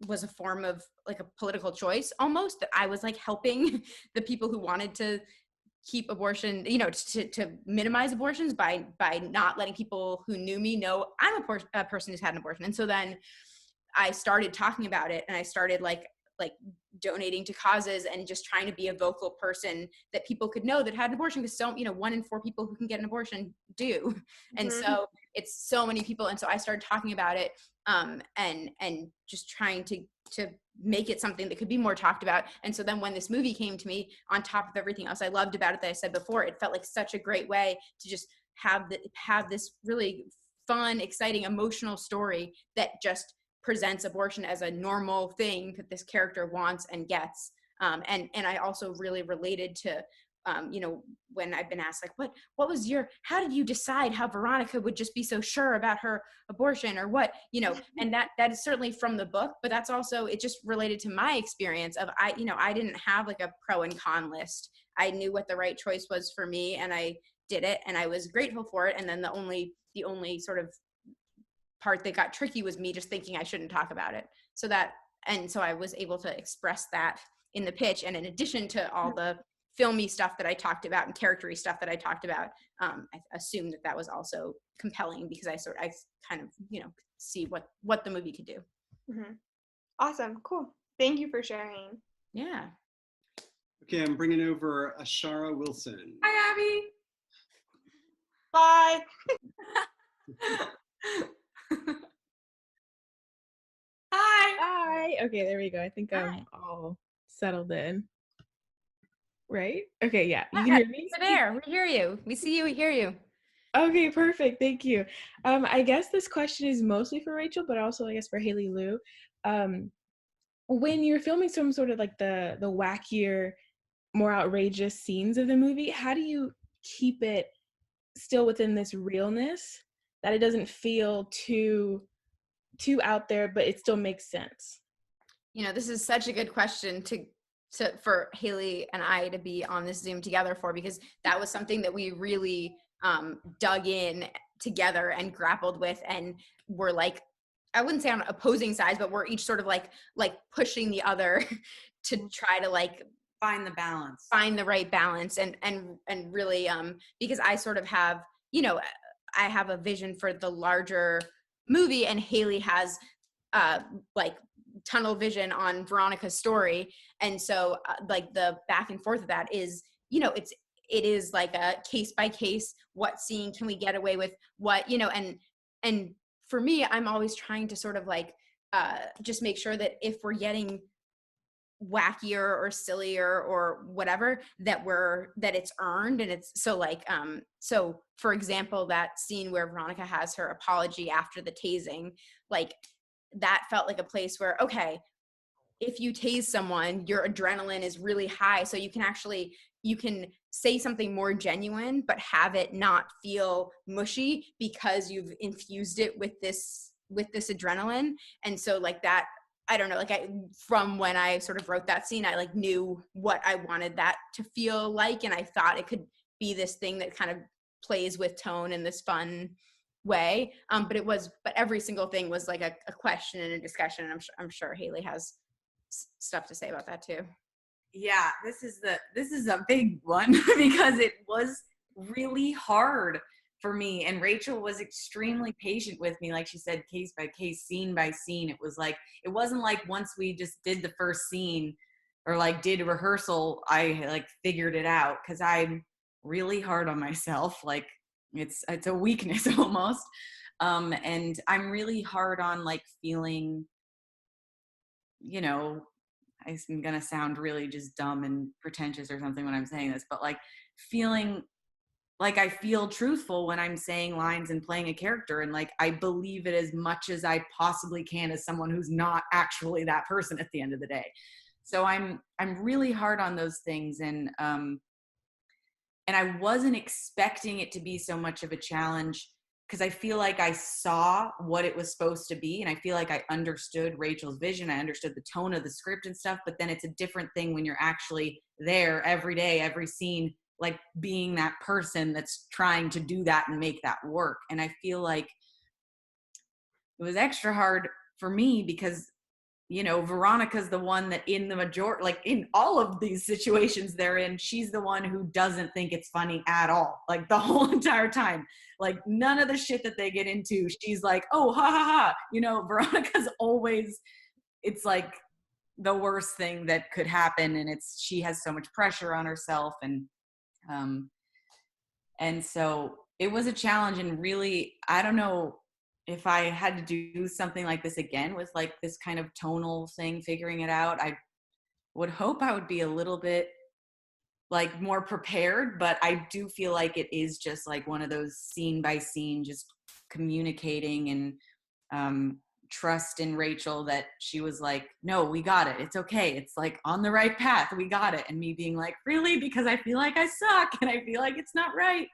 was a form of like a political choice almost, that I was like helping the people who wanted to keep abortion, to minimize abortions by not letting people who knew me know I'm a person who's had an abortion. And so then I started talking about it, and I started like donating to causes and just trying to be a vocal person that people could know that had an abortion, because 1 in 4 people who can get an abortion do. And so it's so many people. And so I started talking about it, and just trying to make it something that could be more talked about. And so then when this movie came to me, on top of everything else I loved about it that I said before, it felt like such a great way to just have this really fun, exciting, emotional story that just presents abortion as a normal thing that this character wants and gets. And I also really related to, when I've been asked, like, how did you decide how Veronica would just be so sure about her abortion, or what, and that is certainly from the book, but that's also, it just related to my experience of, I didn't have like a pro and con list. I knew what the right choice was for me, and I did it, and I was grateful for it. And then the only sort of part that got tricky was me just thinking I shouldn't talk about it. So I was able to express that in the pitch. And in addition to all the filmy stuff that I talked about and character-y stuff that I talked about, I assumed that was also compelling, because I kind of, see what the movie could do. Mm-hmm. Awesome. Cool. Thank you for sharing. Yeah. Okay, I'm bringing over Ashara Wilson. Hi, Abby. Bye. Hi. Okay, there we go. I think I'm all settled in. Right? Okay, yeah. You can hear me? You're there. We hear you. We see you. We hear you. Okay, perfect. Thank you. I guess this question is mostly for Rachel, but also I guess for Haley Lou. When you're filming some sort of like the wackier, more outrageous scenes of the movie, how do you keep it still within this realness, that it doesn't feel too out there, but it still makes sense? This is such a good question for Haley and I to be on this Zoom together for, because that was something that we really dug in together and grappled with, and we're like, I wouldn't say on opposing sides, but we're each sort of like pushing the other to try to like find the right balance, and really because I sort of have, I have a vision for the larger movie, and Haley has like tunnel vision on Veronica's story. And so like the back and forth of that is, it is like a case by case, what scene can we get away with, what, and for me, I'm always trying to sort of like just make sure that if we're getting wackier or sillier or whatever, that it's earned. And it's so like, so for example, that scene where Veronica has her apology after the tasing, like that felt like a place where, okay, if you tase someone, your adrenaline is really high. So you can say something more genuine, but have it not feel mushy because you've infused it with this adrenaline. And so like that, I don't know, like from when I sort of wrote that scene, I like knew what I wanted that to feel like. And I thought it could be this thing that kind of plays with tone in this fun way. But every single thing was like a question and a discussion. And I'm sure Haley has stuff to say about that too. Yeah, this is a big one because it was really hard for me. And Rachel was extremely patient with me. Like she said, case by case, scene by scene. It wasn't like once we just did the first scene or like did a rehearsal, I like figured it out, because I'm really hard on myself. Like it's a weakness almost. And I'm really hard on like feeling, you know, I'm gonna sound really just dumb and pretentious or something when I'm saying this, but like feeling like I feel truthful when I'm saying lines and playing a character, and like I believe it as much as I possibly can as someone who's not actually that person at the end of the day. So I'm really hard on those things, and I wasn't expecting it to be so much of a challenge, because I feel like I saw what it was supposed to be, and I feel like I understood Rachel's vision. I understood the tone of the script and stuff, but then it's a different thing when you're actually there every day, every scene, like being that person that's trying to do that and make that work. And I feel like it was extra hard for me because, you know, Veronica's the one that in the majority, like in all of these situations they're in, she's the one who doesn't think it's funny at all, like the whole entire time. Like none of the shit that they get into, she's like, oh, ha ha ha. You know, Veronica's always, it's like the worst thing that could happen, and she has so much pressure on herself, and so it was a challenge. And really, I don't know if I had to do something like this again with like this kind of tonal thing, figuring it out. I would hope I would be a little bit like more prepared, but I do feel like it is just like one of those scene by scene, just communicating and trust in Rachel that she was like, no, we got it. It's okay. It's like on the right path. We got it. And me being like, really? Because I feel like I suck and I feel like it's not right.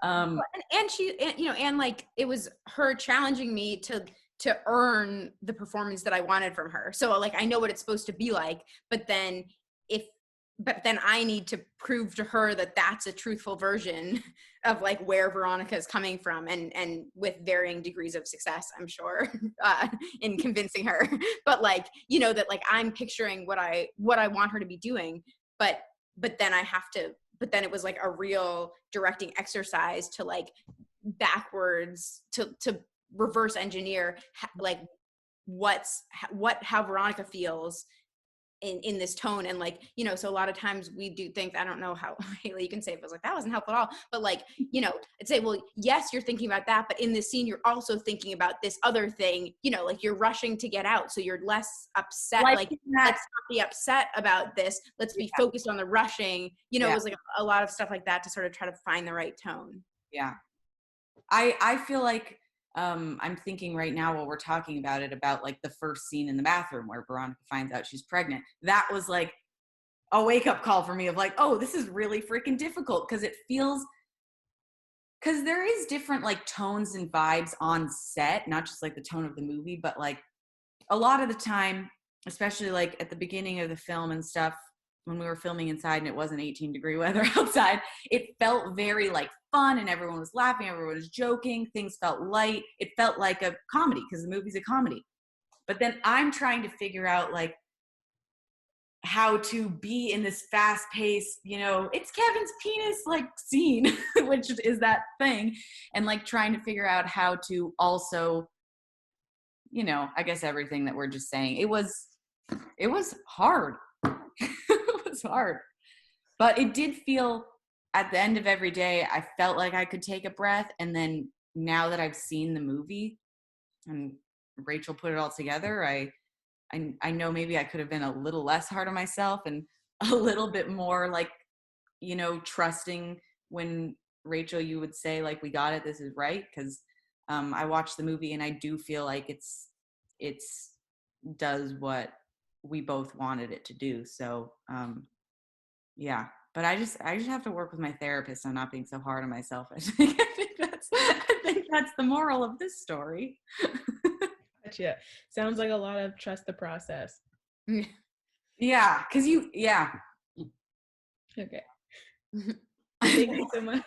And she, you know, and like it was her challenging me to earn the performance that I wanted from her. So like I know what it's supposed to be like, but then I need to prove to her that that's a truthful version of like where Veronica is coming from, and with varying degrees of success, I'm sure, in convincing her. But like, you know, that like I'm picturing what I want her to be doing, but then then it was like a real directing exercise to like backwards to reverse engineer like how Veronica feels in this tone. And like, you know, so a lot of times we do things, I don't know how Haley, you can say it was like that wasn't helpful at all, but like, you know, I'd say, well, yes, you're thinking about that, but in this scene you're also thinking about this other thing, you know, like you're rushing to get out, so you're less upset, like let's not be upset about this, let's be focused on the rushing, you know. It was like a lot of stuff like that to sort of try to find the right tone. I feel like I'm thinking right now while we're talking about it, about like the first scene in the bathroom where Veronica finds out she's pregnant. That was like a wake-up call for me of like, oh, this is really freaking difficult, because there is different like tones and vibes on set, not just like the tone of the movie, but like a lot of the time, especially like at the beginning of the film and stuff, when we were filming inside and it wasn't 18-degree weather outside, it felt very like fun and everyone was laughing, everyone was joking, things felt light. It felt like a comedy because the movie's a comedy. But then I'm trying to figure out like how to be in this fast-paced, you know, it's Kevin's penis like scene, which is that thing, and like trying to figure out how to also, you know, I guess everything that we're just saying. It was hard. It was hard, but it did feel, at the end of every day, I felt like I could take a breath. And then now that I've seen the movie and Rachel put it all together, I know maybe I could have been a little less hard on myself and a little bit more like, you know, trusting when Rachel, you would say like, we got it, this is right. Because I watched the movie and I do feel like it's does what we both wanted it to do. So yeah, but I just have to work with my therapist on not being so hard on myself. I think that's the moral of this story. Gotcha. Sounds like a lot of trust the process. Yeah, because okay. Thank you so much.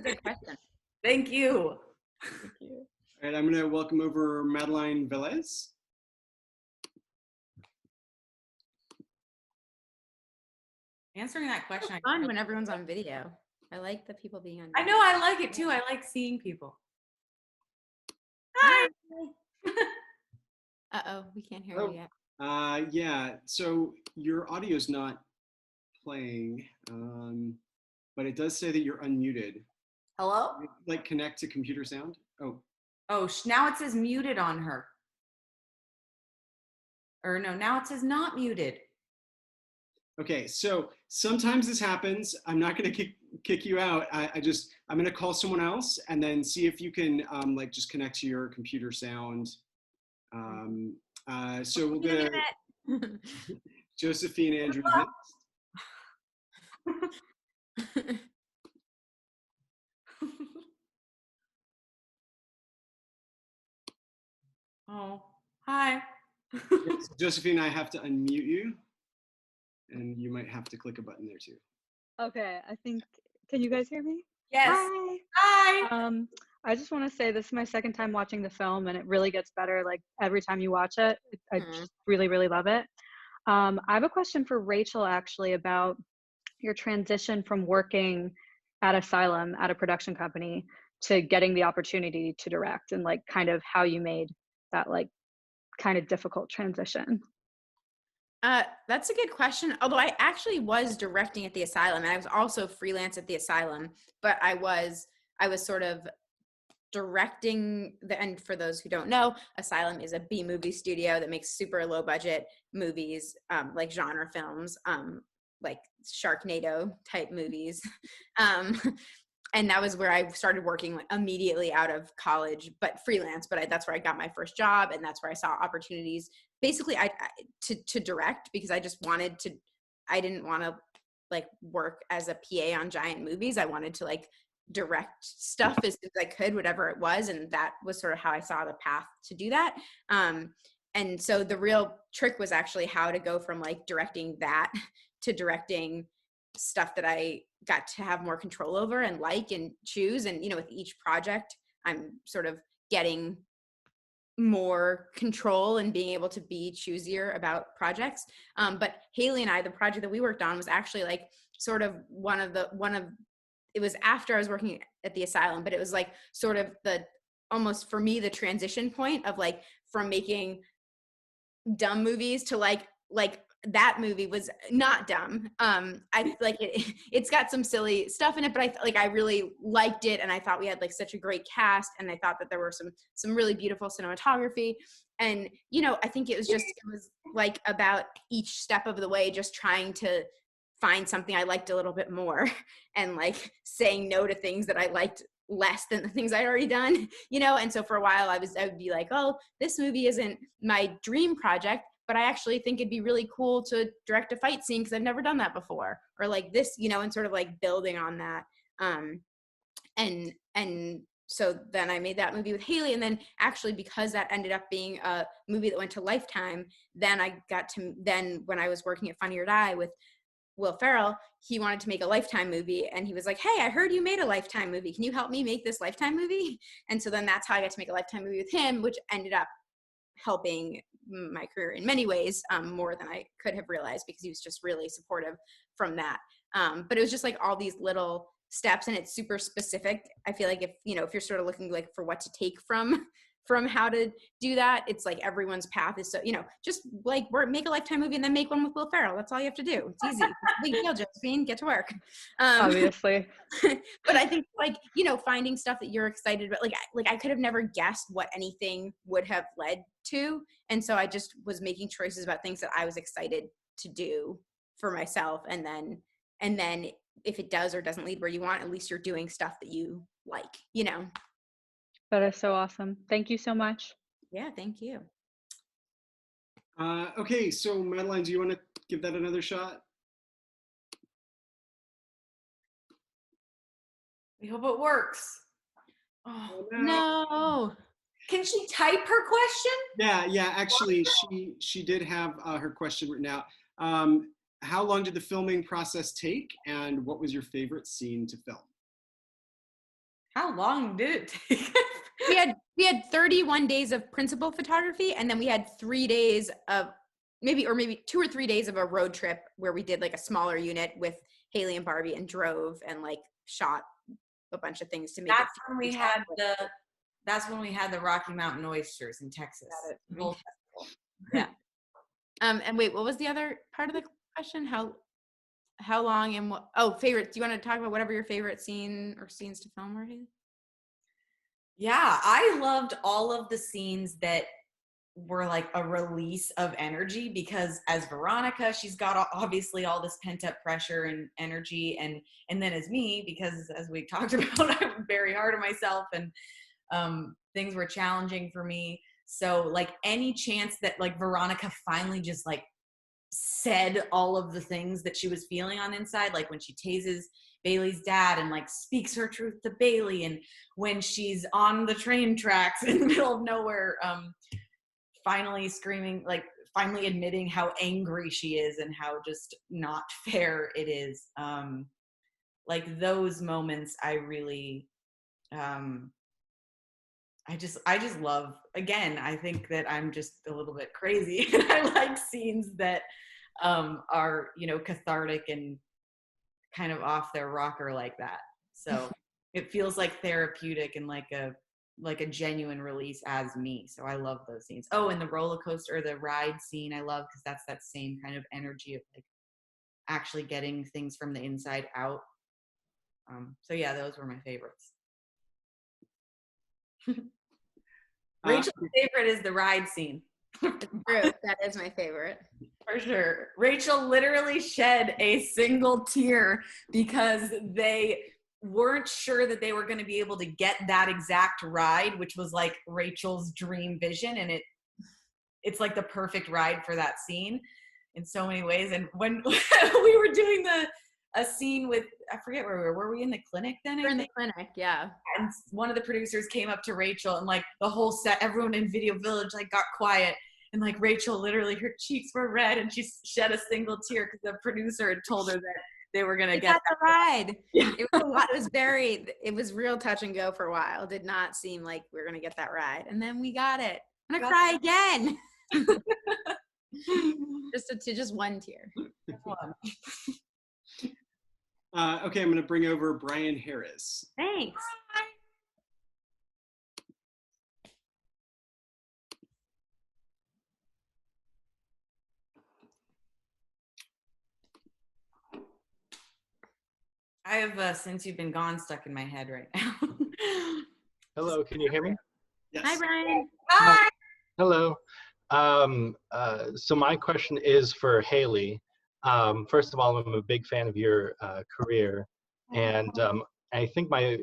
Good question. Thank you. Thank you. All right, I'm going to welcome over Madeline Velez. Answering that question, Fun when everyone's on video. I like the people being on. I know, I like it too. I like seeing people. Hi. Uh-oh, we can't hear Oh. you yet. Yeah, so your audio's not playing, but it does say that you're unmuted. Hello? Like connect to computer sound? Oh. Oh, now it says muted on her. Or no, now it says not muted. Okay, so sometimes this happens. I'm not gonna kick you out. I'm gonna call someone else and then see if you can like just connect to your computer sound. So we'll go to Josephine Andrews next. Oh, hi. Yes, Josephine, I have to unmute you, and you might have to click a button there too. Okay, I think, can you guys hear me? Yes. Hi. Hi. I just want to say this is my second time watching the film, and it really gets better like every time you watch it. I just really, really love it. I have a question for Rachel actually about your transition from working at Asylum at a production company to getting the opportunity to direct, and like kind of how you made that like kind of difficult transition. That's a good question. Although I actually was directing at the Asylum, and I was also freelance at the Asylum, but I was sort of directing and for those who don't know, Asylum is a B movie studio that makes super low budget movies, like genre films, like Sharknado type movies. And that was where I started working immediately out of college, but freelance. But that's where I got my first job, and that's where I saw opportunities. Basically, to direct, because I just wanted to. I didn't want to like work as a PA on giant movies. I wanted to like direct stuff as soon as I could, whatever it was, and that was sort of how I saw the path to do that. And so the real trick was actually how to go from like directing that to directing stuff that I got to have more control over and like and choose. And, you know, with each project, I'm sort of getting more control and being able to be choosier about projects. But Haley and I, the project that we worked on was actually like sort of it was after I was working at the Asylum, but it was like sort of almost for me, the transition point of like, from making dumb movies to like that movie was not dumb. I like it's got some silly stuff in it, but I really liked it, and I thought we had like such a great cast, and I thought that there were some really beautiful cinematography, and you know, I think it was like about each step of the way just trying to find something I liked a little bit more and like saying no to things that I liked less than the things I'd already done, you know? And so for a while I would be like, oh, this movie isn't my dream project, but I actually think it'd be really cool to direct a fight scene because I've never done that before, or like this, you know, and sort of like building on that. And so then I made that movie with Haley, and then actually because that ended up being a movie that went to Lifetime, then when I was working at Funny or Die with Will Ferrell, he wanted to make a Lifetime movie, and he was like, hey, I heard you made a Lifetime movie. Can you help me make this Lifetime movie? And so then that's how I got to make a Lifetime movie with him, which ended up helping my career in many ways, more than I could have realized, because he was just really supportive from that. But it was just like all these little steps, and it's super specific. I feel like if you're sort of looking like for what to take from how to do that, it's like everyone's path is so, just like make a Lifetime movie and then make one with Will Ferrell. That's all you have to do. It's easy. It's a big deal, Josephine. Get to work. Obviously. But I think like, finding stuff that you're excited about, like I could have never guessed what anything would have led to. And so I just was making choices about things that I was excited to do for myself. And then if it does or doesn't lead where you want, at least you're doing stuff that you like, That is so awesome. Thank you so much. Yeah, thank you. Okay, so Madeline, do you want to give that another shot? We hope it works. Oh no. Can she type her question? Yeah. Actually, she did have her question written out. How long did the filming process take, and what was your favorite scene to film? How long did it take? we had 31 days of principal photography, and then we had 3 days of maybe 2 or 3 days of a road trip where we did like a smaller unit with Haley and Barbie and drove and like shot a bunch of things to make That's it when we had the Rocky Mountain oysters in Texas. Yeah. And wait, what was the other part of the question? How long and what? Oh, favorites. Do you want to talk about whatever your favorite scene or scenes to film were? Yeah, I loved all of the scenes that were like a release of energy, because as Veronica, she's got obviously all this pent up pressure and energy, and then as me, because as we talked about, I'm very hard on myself, and things were challenging for me. So like any chance that like Veronica finally just like said all of the things that she was feeling on inside, like when she tases Bailey's dad and like speaks her truth to Bailey, and when she's on the train tracks in the middle of nowhere, finally screaming, like finally admitting how angry she is and how just not fair it is. Like those moments I really I just love. Again, I think that I'm just a little bit crazy and I like scenes that are, you know, cathartic and kind of off their rocker like that. So it feels like therapeutic and like a genuine release as me. So I love those scenes. Oh, and the roller coaster or the ride scene I love, because that's that same kind of energy of like actually getting things from the inside out. So yeah, those were my favorites. Rachel's favorite is the ride scene. True, that is my favorite. For sure. Rachel literally shed a single tear because they weren't sure that they were going to be able to get that exact ride, which was like Rachel's dream vision, and it's like the perfect ride for that scene in so many ways. And when we were doing a scene with, I forget where we were we in the clinic then? We're in the clinic, yeah. And one of the producers came up to Rachel, and like the whole set, everyone in Video Village like got quiet, and like Rachel literally, her cheeks were red and she shed a single tear because the producer had told her that they were gonna get the ride. Yeah. It was a lot. It was real touch and go for a while. It did not seem like we were gonna get that ride, and then we got it. I'm gonna cry again. just one tear. Okay, I'm going to bring over Brian Harris. Thanks. I have Since You've Been Gone stuck in my head right now. Hello, can you hear me? Yes. Hi, Brian. Hi. Hello. So my question is for Haley. First of all, I'm a big fan of your career, and I think my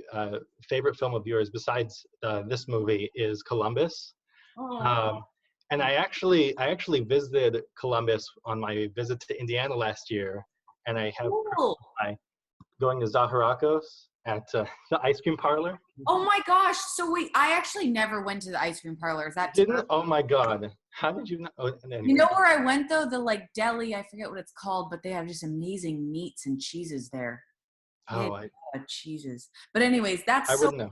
favorite film of yours, besides this movie, is Columbus. And I actually visited Columbus on my visit to Indiana last year, and I have going to Zaharakos at the ice cream parlor. Oh my gosh! So wait, I actually never went to the ice cream parlor. Is that didn't? Oh my God! How did you not? Oh, anyway. You know where I went though? The like deli. I forget what it's called, but they have just amazing meats and cheeses there. Oh, cheeses. But anyways, I wouldn't know.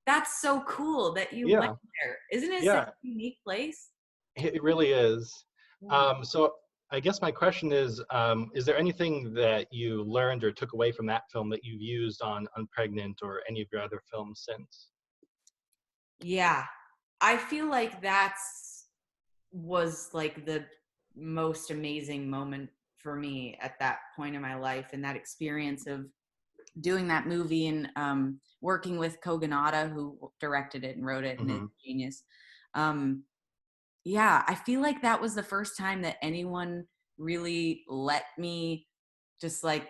That's so cool that you went there. Isn't it such a unique place? It really is. So I guess my question is there anything that you learned or took away from that film that you've used on Unpregnant or any of your other films since? Yeah, I feel like was like the most amazing moment for me at that point in my life, and that experience of doing that movie and working with Kogonada, who directed it and wrote it, and is genius. Yeah, I feel like that was the first time that anyone really let me just like,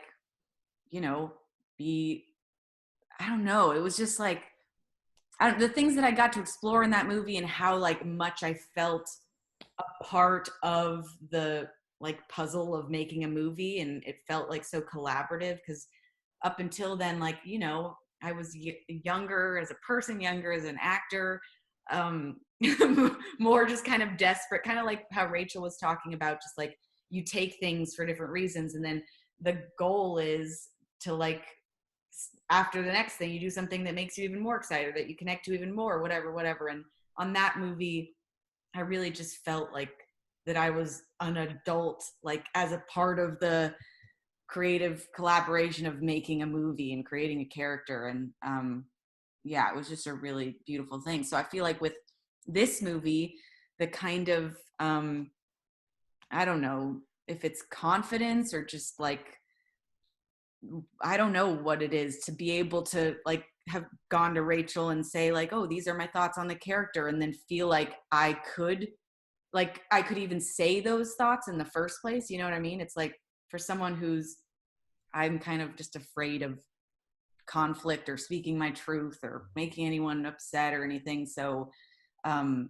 you know, be, I don't know. It was just like, the things that I got to explore in that movie and how like much I felt a part of the like puzzle of making a movie, and it felt like so collaborative, because up until then, like, you know, I was younger as a person, younger as an actor, more just kind of desperate, kind of like how Rachel was talking about, just like you take things for different reasons, and then the goal is to like, after the next thing, you do something that makes you even more excited, that you connect to even more, whatever. And on that movie, I really just felt like that I was an adult, like as a part of the creative collaboration of making a movie and creating a character. And yeah, it was just a really beautiful thing. So I feel like with this movie, the kind of, I don't know if it's confidence or just like, I don't know what it is, to be able to like have gone to Rachel and say like, oh, these are my thoughts on the character, and then feel like I could even say those thoughts in the first place. You know what I mean? It's like, for someone who's, I'm kind of just afraid of conflict or speaking my truth or making anyone upset or anything. So yeah,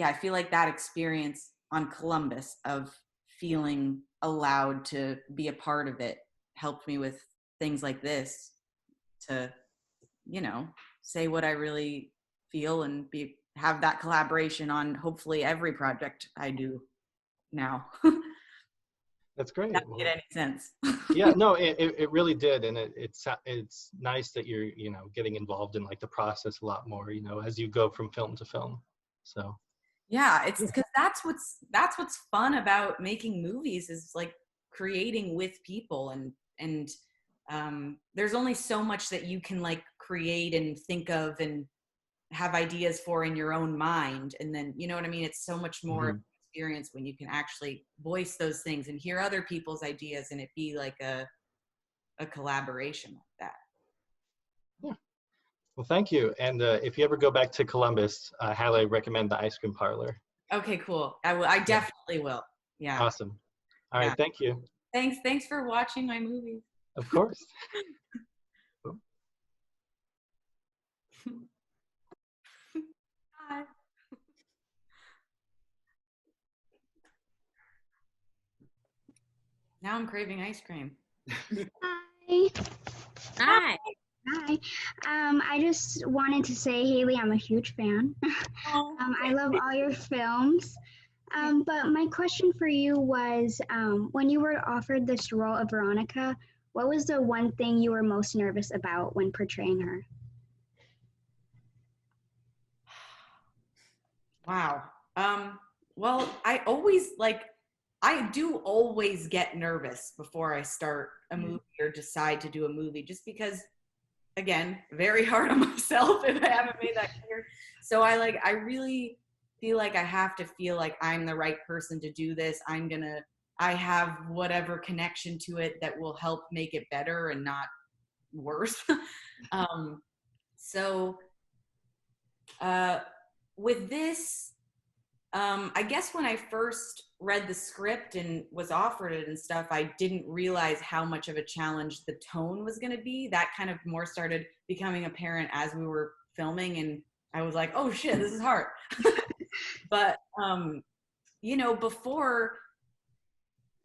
I feel like that experience on Columbus of feeling allowed to be a part of it helped me with things like this, to, you know, say what I really feel and have that collaboration on hopefully every project I do now. That's great. That made any sense. Yeah, no, it really did, and it's nice that you're, you know, getting involved in like the process a lot more, you know, as you go from film to film. So yeah, it's because that's what's fun about making movies, is like creating with people, and there's only so much that you can like create and think of and have ideas for in your own mind, and then, you know what I mean, it's so much more experience when you can actually voice those things and hear other people's ideas, and it be like a collaboration like that. Yeah. Well, thank you. And if you ever go back to Columbus, I highly recommend the ice cream parlor. Okay, cool. I definitely will. Yeah. Awesome. All right. Thank you. Thanks for watching my movies. Of course. Hi. Now I'm craving ice cream. Hi. Hi. Hi. I just wanted to say, Haley, I'm a huge fan. I love all your films. But my question for you was, when you were offered this role of Veronica, what was the one thing you were most nervous about when portraying her? Wow. Well, I do always get nervous before I start a movie or decide to do a movie, just because, again, very hard on myself if I haven't made that clear. So I really feel like I have to feel like I'm the right person to do this. I have whatever connection to it that will help make it better and not worse. With this, I guess when I first read the script and was offered it and stuff, I didn't realize how much of a challenge the tone was going to be. That kind of more started becoming apparent as we were filming, and I was like, oh shit, this is hard. But, you know, before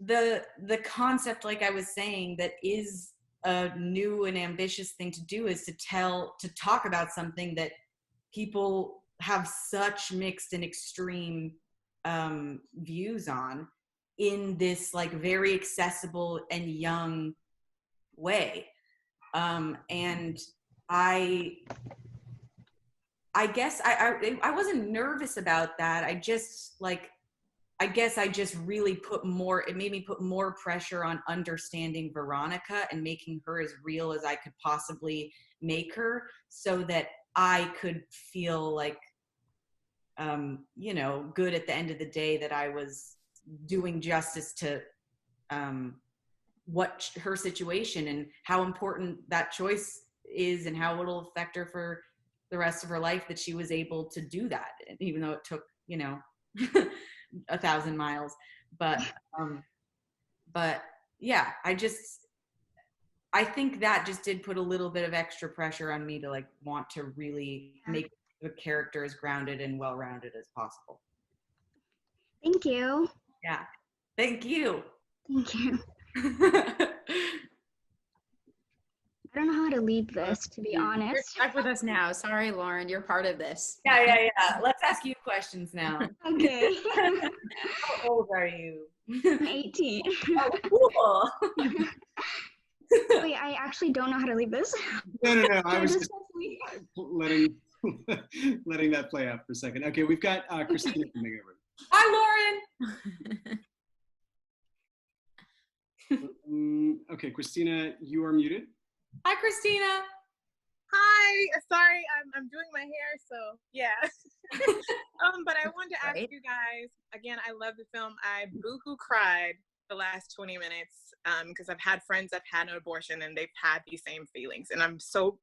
the concept, like I was saying, that is a new and ambitious thing to do, is to talk about something that people have such mixed and extreme views on, in this like very accessible and young way. And I guess I wasn't nervous about that. I guess I just really it made me put more pressure on understanding Veronica and making her as real as I could possibly make her, so that I could feel like, you know, good at the end of the day, that I was doing justice to what her situation and how important that choice is, and how it'll affect her for the rest of her life, that she was able to do that, even though it took, you know, 1,000 miles. But yeah, I think that just did put a little bit of extra pressure on me to like want to really make the character as grounded and well-rounded as possible. Thank you. Yeah. Thank you. Thank you. I don't know how to lead this, to be You're honest. stuck with us now. Sorry, Lauren, you're part of this. Yeah. Let's ask you questions now. Okay. How old are you? I'm 18. Oh, cool. Wait, I actually don't know how to lead this. No. I was just letting that play out for a second. Okay, we've got Christina coming over. Hi, Lauren. Okay, Christina, you are muted. Hi, Christina. Hi, sorry, I'm doing my hair, so yeah. But I wanted to ask you guys, again, I love the film. I boohoo cried the last 20 minutes because I've had friends that had an abortion and they've had these same feelings. And I'm so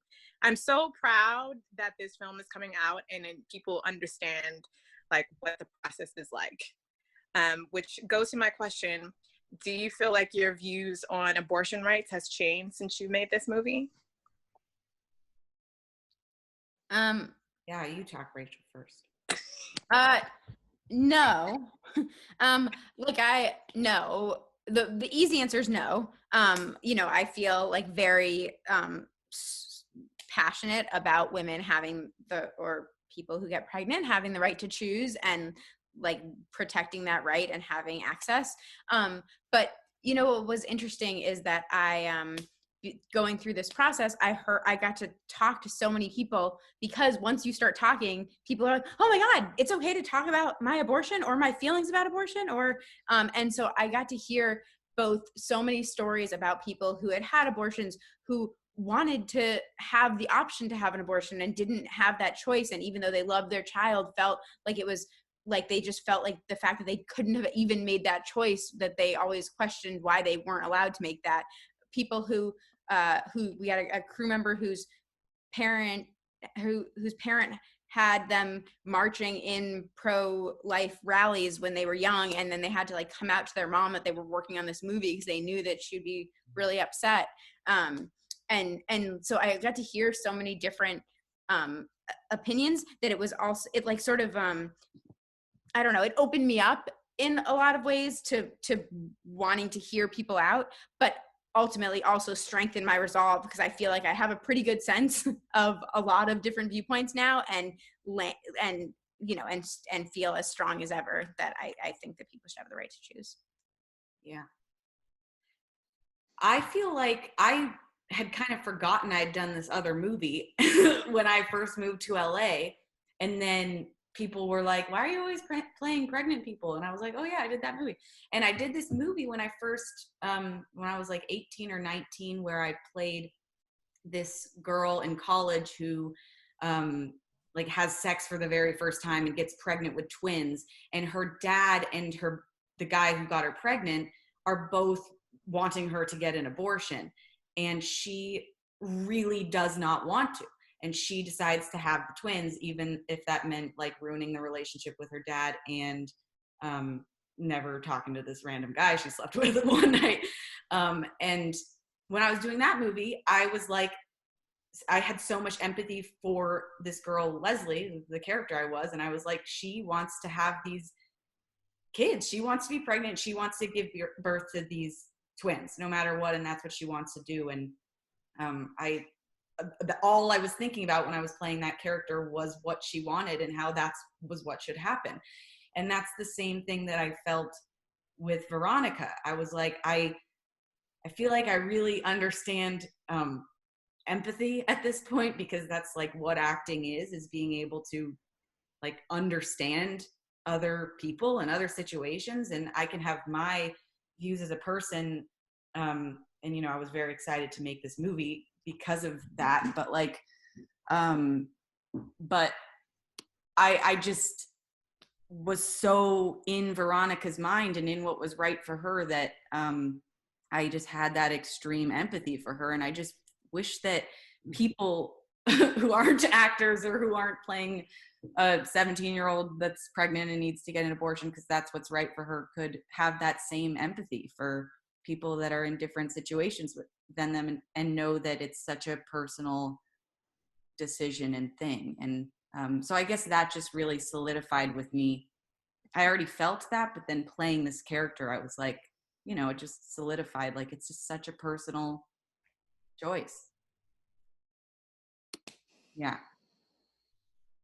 proud that this film is coming out and then people understand like what the process is like. Which goes to my question, do you feel like your views on abortion rights has changed since you made this movie? Yeah, you talk, Rachel, first. No. No. The easy answer is no. I feel like very passionate about women having or people who get pregnant having the right to choose and like protecting that right and having access. But what was interesting is that going through this process, I got to talk to so many people, because once you start talking, people are like, oh my God, it's okay to talk about my abortion or my feelings about abortion, and so I got to hear both so many stories about people who had abortions, who wanted to have the option to have an abortion and didn't have that choice. And even though they loved their child, felt like it was like they just felt like the fact that they couldn't have even made that choice, that they always questioned why they weren't allowed to make that. People who we had a crew member whose parent had them marching in pro-life rallies when they were young, and then they had to like come out to their mom that they were working on this movie because they knew that she'd be really upset. And so I got to hear so many different opinions that it was also, it like sort of I don't know, it opened me up in a lot of ways to wanting to hear people out, but ultimately also strengthened my resolve, because I feel like I have a pretty good sense of a lot of different viewpoints now, and feel as strong as ever that I think that people should have the right to choose. Yeah. I feel like I had kind of forgotten I'd done this other movie when I first moved to LA, and then people were like, why are you always playing pregnant people? And I was like, oh yeah, I did that movie. And I did this movie when I first, when I was like 18 or 19, where I played this girl in college who like has sex for the very first time and gets pregnant with twins. And her dad and the guy who got her pregnant are both wanting her to get an abortion. And she really does not want to. And she decides to have the twins, even if that meant like ruining the relationship with her dad and never talking to this random guy she slept with one night. And when I was doing that movie, I was like, I had so much empathy for this girl, Leslie, the character I was. And I was like, she wants to have these kids. She wants to be pregnant. She wants to give birth to these twins, no matter what. And that's what she wants to do. And all I was thinking about when I was playing that character was what she wanted and how that was what should happen. And that's the same thing that I felt with Veronica. I was like, I feel like I really understand empathy at this point, because that's like what acting is being able to like understand other people and other situations. And I can have my views as a person. And, I was very excited to make this movie because of that, but like, but I just was so in Veronica's mind and in what was right for her that I just had that extreme empathy for her. And I just wish that people who aren't actors or who aren't playing a 17-year-old that's pregnant and needs to get an abortion because that's what's right for her could have that same empathy for people that are in different situations than them, and know that it's such a personal decision and thing. And so I guess that just really solidified with me. I already felt that, but then playing this character, I was like, it just solidified, like it's just such a personal choice. Yeah.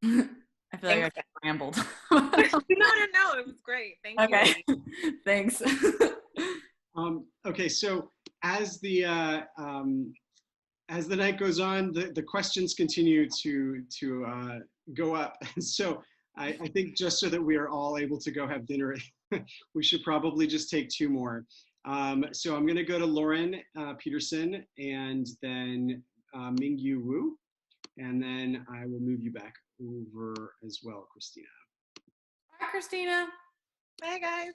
I feel like I just rambled. No, it was great. Thank you. Okay, thanks. Okay, so as the night goes on, the questions continue to go up. So I think just so that we are all able to go have dinner, we should probably just take two more. So I'm going to go to Lauren Peterson and then Mingyu Wu, and then I will move you back over as well, Christina. Hi, Christina. Bye, guys.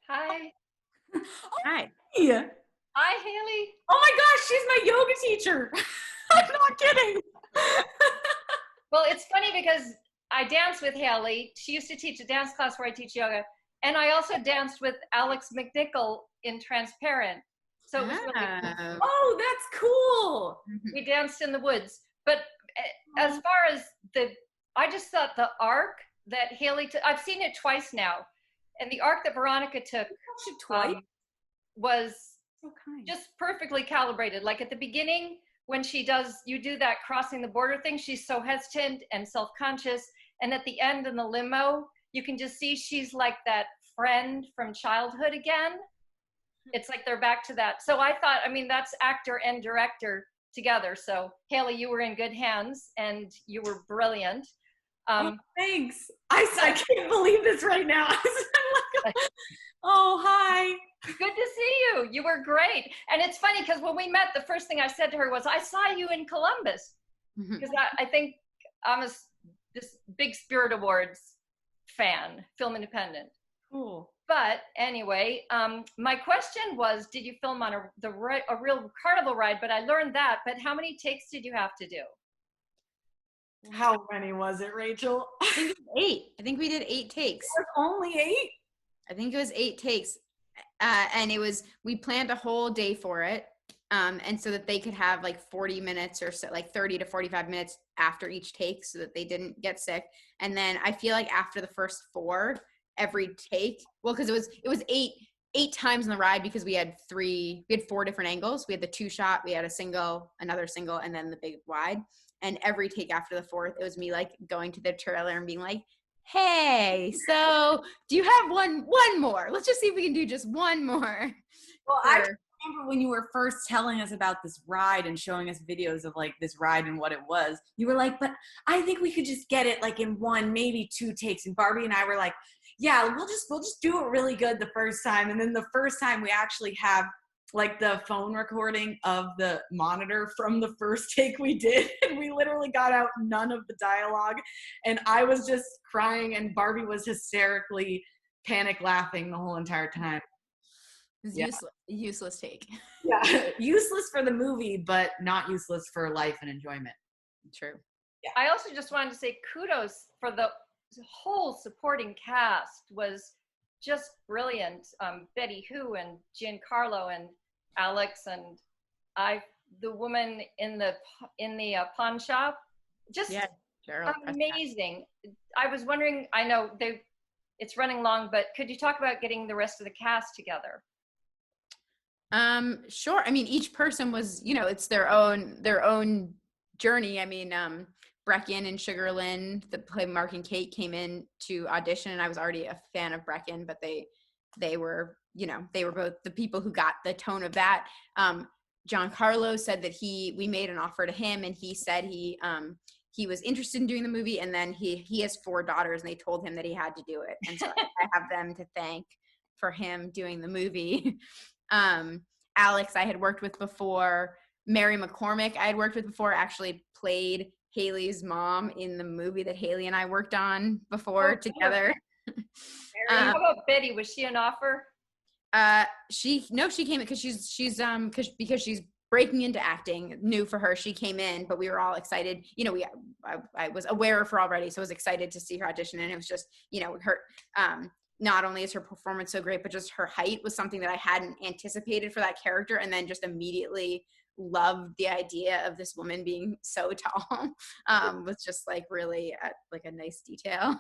Hi. Hi. Yeah. Hi, Haley. Oh my gosh, she's my yoga teacher. I'm not kidding. Well, it's funny because I danced with Haley. She used to teach a dance class where I teach yoga. And I also danced with Alex McNichol in Transparent. So it was really cool. Oh, that's cool. We danced in the woods. But as far as I just thought the arc that Haley took, I've seen it twice now. And the arc that Veronica took was so kind. just perfectly calibrated. Like at the beginning, when you do that crossing the border thing, she's so hesitant and self-conscious. And at the end in the limo, you can just see she's like that friend from childhood again. It's like they're back to that. So I thought, I mean, that's actor and director together. So Haley, you were in good hands and you were brilliant. Thanks. I can't believe this right now. Oh, hi. Good to see you. You were great. And it's funny because when we met, the first thing I said to her was, I saw you in Columbus. Because I think I'm this big Spirit Awards fan, Film Independent. Cool. But anyway, my question was, did you film on a real carnival ride? But I learned that. But how many takes did you have to do? How many was it, Rachel? I think it was 8. I think we did 8 takes. It was only 8? I think it was 8 takes. And we planned a whole day for it. And so that they could have like 40 minutes or so, like 30 to 45 minutes after each take so that they didn't get sick. And then I feel like after the first 4, every take, well, because it was 8 times in the ride because we had 4 different angles. We had the 2 shot, we had a single, another single, and then the big wide. And every take after the 4th, it was me like going to the trailer and being like, hey, so do you have one more? Let's just see if we can do just one more. Well, I remember when you were first telling us about this ride and showing us videos of like this ride and what it was, you were like, but I think we could just get it like in 1, maybe 2 takes. And Barbie and I were like, yeah, we'll just do it really good the first time. And then the first time we actually have like the phone recording of the monitor from the first take we did. And we literally got out none of the dialogue. And I was just crying and Barbie was hysterically panic laughing the whole entire time. It was useless take. Yeah, useless for the movie, but not useless for life and enjoyment. True. Yeah. I also just wanted to say kudos for the whole supporting cast was just brilliant. Betty Hu and Giancarlo and Alex and the woman in the pawn shop, just amazing. I was wondering, I know it's running long, but could you talk about getting the rest of the cast together? Sure. I mean, each person was, it's their own journey. I mean, Brecken and Sugar Lynn, that play Mark and Kate, came in to audition, and I was already a fan of Brecken, but they were, they were both the people who got the tone of that. Giancarlo said that we made an offer to him, and he said he was interested in doing the movie, and then he has 4 daughters, and they told him that he had to do it, and so I have them to thank for him doing the movie. Alex I had worked with before. Mary McCormick I had worked with before, actually played Haley's mom in the movie that Haley and I worked on before together. How about Betty? Was she an offer? She came in because she's breaking into acting, new for her. She came in, but we were all excited. I was aware of her already, so I was excited to see her audition, and it was just, her. Not only is her performance so great, but just her height was something that I hadn't anticipated for that character, and then just immediately loved the idea of this woman being so tall. Was just like really like a nice detail.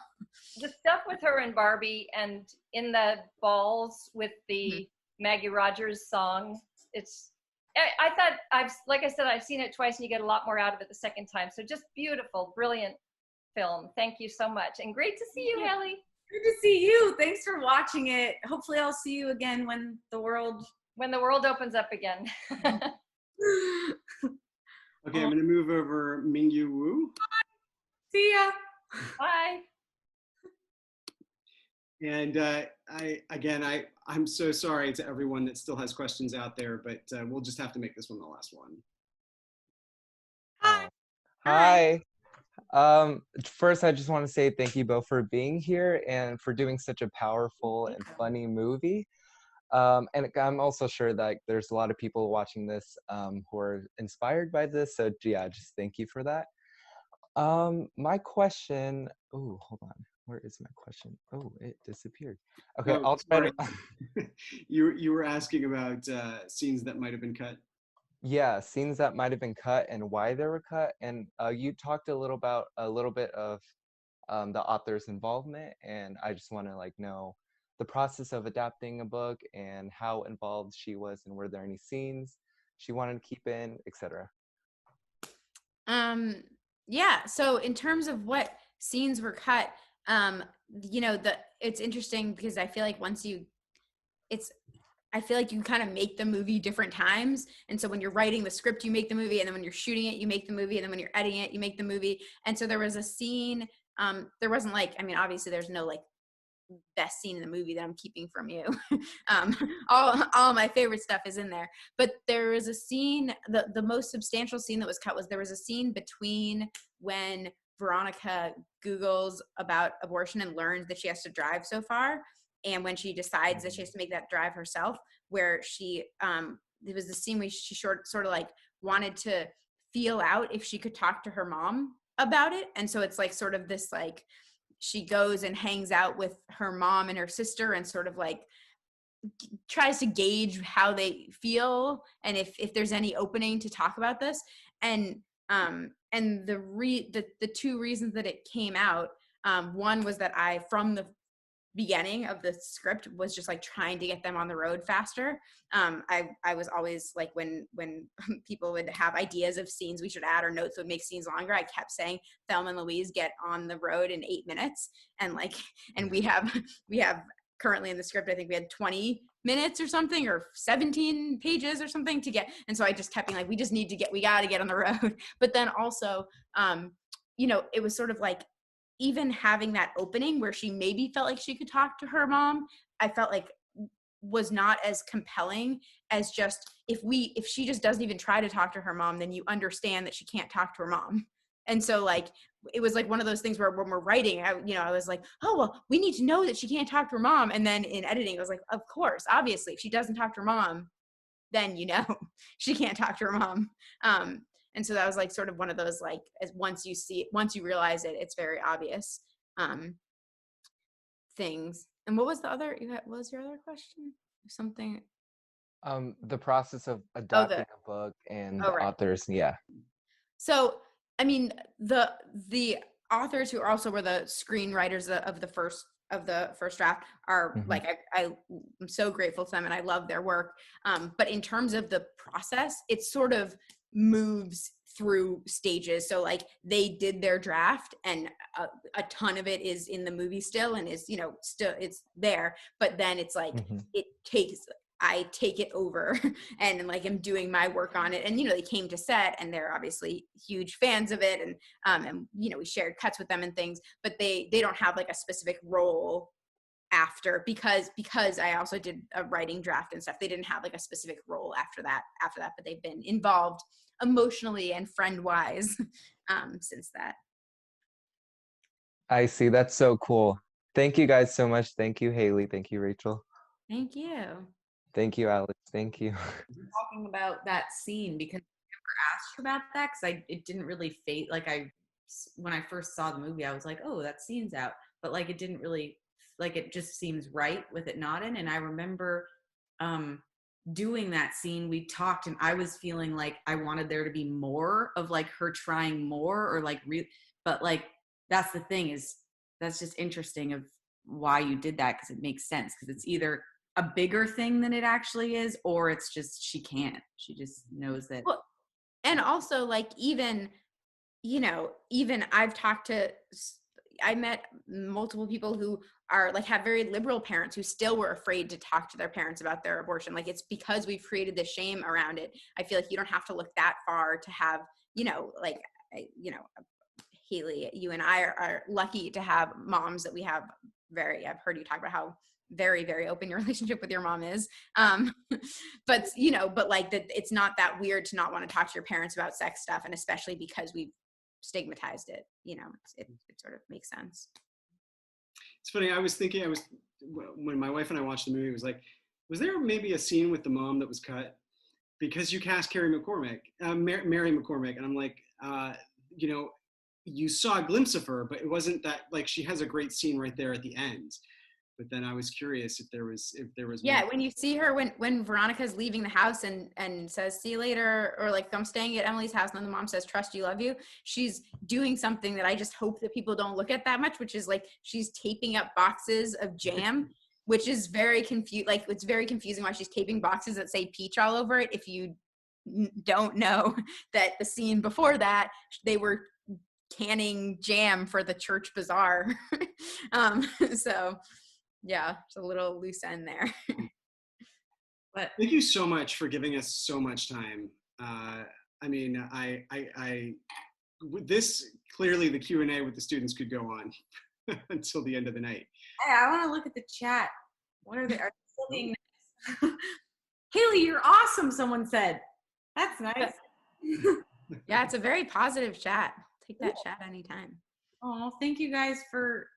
The stuff with her and Barbie and in the balls with the Maggie Rogers song, I thought, like I said, I've seen it twice and you get a lot more out of it the second time. So just beautiful, brilliant film. Thank you so much. And great to see you, Haley. Good to see you. Thanks for watching it. Hopefully I'll see you again when the world opens up again. Okay, I'm going to move over Mingyu Wu. See ya. Bye. And I'm so sorry to everyone that still has questions out there, but we'll just have to make this one the last one. Hi. First, I just want to say thank you both for being here and for doing such a powerful and funny movie. And I'm also sure that there's a lot of people watching this who are inspired by this. So yeah, just thank you for that. My question, oh, hold on. Where is my question? Oh, it disappeared. Okay, Oh, I'll try to. You were asking about scenes that might have been cut. Yeah, scenes that might have been cut and why they were cut. And you talked a little bit of the author's involvement, and I just want to know the process of adapting a book and how involved she was, and were there any scenes she wanted to keep in, etc. Yeah, so in terms of what scenes were cut, it's interesting because I feel like I feel like you kind of make the movie different times. And so when you're writing the script, you make the movie, and then when you're shooting it, you make the movie, and then when you're editing it, you make the movie. And so there was a scene, there wasn't obviously there's no best scene in the movie that I'm keeping from you. All my favorite stuff is in there. But there was a scene, the most substantial scene that was cut there was a scene between when Veronica Googles about abortion and learns that she has to drive so far, and when she decides that she has to make that drive herself, where it was the scene where she sort of wanted to feel out if she could talk to her mom about it. And so it's sort of this she goes and hangs out with her mom and her sister and sort of tries to gauge how they feel and if there's any opening to talk about this. And the two reasons that it came out, one was that I, from the beginning of the script, was just trying to get them on the road faster. I was always when people would have ideas of scenes we should add or notes that would make scenes longer, I kept saying Thelma and Louise get on the road in 8 minutes, and we have currently in the script, I think we had 20 minutes or something, or 17 pages or something to get. And so I just kept being we got to get on the road. But then also, it was sort of even having that opening where she maybe felt like she could talk to her mom, I felt was not as compelling as just if she just doesn't even try to talk to her mom, then you understand that she can't talk to her mom. And so it was one of those things where when we're writing, I was oh, well, we need to know that she can't talk to her mom. And then in editing, I was of course, obviously, if she doesn't talk to her mom, then she can't talk to her mom. And so that was sort of one of those as once you realize it, it's very obvious things. And what was your other question? Something. The process of adapting a book and the authors, yeah. So, I mean, the authors who also were the screenwriters of the first draft are I'm so grateful to them, and I love their work. But in terms of the process, it sort of moves through stages. So they did their draft, and a ton of it is in the movie still, and is still it's there. But then it's I take it over and am doing my work on it. And, they came to set and they're obviously huge fans of it. And we shared cuts with them and things, but they don't have a specific role after, because I also did a writing draft and stuff. They didn't have a specific role after that, but they've been involved emotionally and friend wise since that. I see. That's so cool. Thank you guys so much. Thank you, Haley. Thank you, Rachel. Thank you. Thank you, Alex. Thank you. Talking about that scene, because I never asked you about that, because it didn't really fade. When I first saw the movie, I was oh, that scene's out. But it didn't really, it just seems right with it not in. And I remember doing that scene, we talked, and I was feeling I wanted there to be more of her trying more, or but that's the thing, is that's just interesting of why you did that, because it makes sense, because it's either a bigger thing than it actually is, or it's just she just knows that. Well, and also even I met multiple people who are have very liberal parents who still were afraid to talk to their parents about their abortion. It's because we've created the shame around it. I feel you don't have to look that far to have Haley, you and I are lucky to have moms that we have I've heard you talk about how very, very open your relationship with your mom is. But like that, it's not that weird to not want to talk to your parents about sex stuff. And especially because we've stigmatized it, it sort of makes sense. It's funny. When my wife and I watched the movie, it was like, was there maybe a scene with the mom that was cut? Because you cast Mary McCormick. And I'm like, you saw a glimpse of her, but it wasn't that, like, she has a great scene right there at the end. But then I was curious if there was yeah more. When you see her when Veronica's leaving the house and says see you later, or like I'm staying at Emily's house, and then the mom says trust you, love you, she's doing something that I just hope that people don't look at that much, which is like she's taping up boxes of jam, which is very it's very confusing why she's taping boxes that say peach all over it if you don't know that the scene before that they were canning jam for the church bazaar. So yeah, it's a little loose end there. But thank you so much for giving us so much time. This clearly the Q&A with the students could go on until the end of the night. Hey, I want to look at the chat. What are they? Are they still being nice? Haley, you're awesome, someone said. That's nice. Yeah, it's a very positive chat. Take that chat anytime. Oh, thank you guys for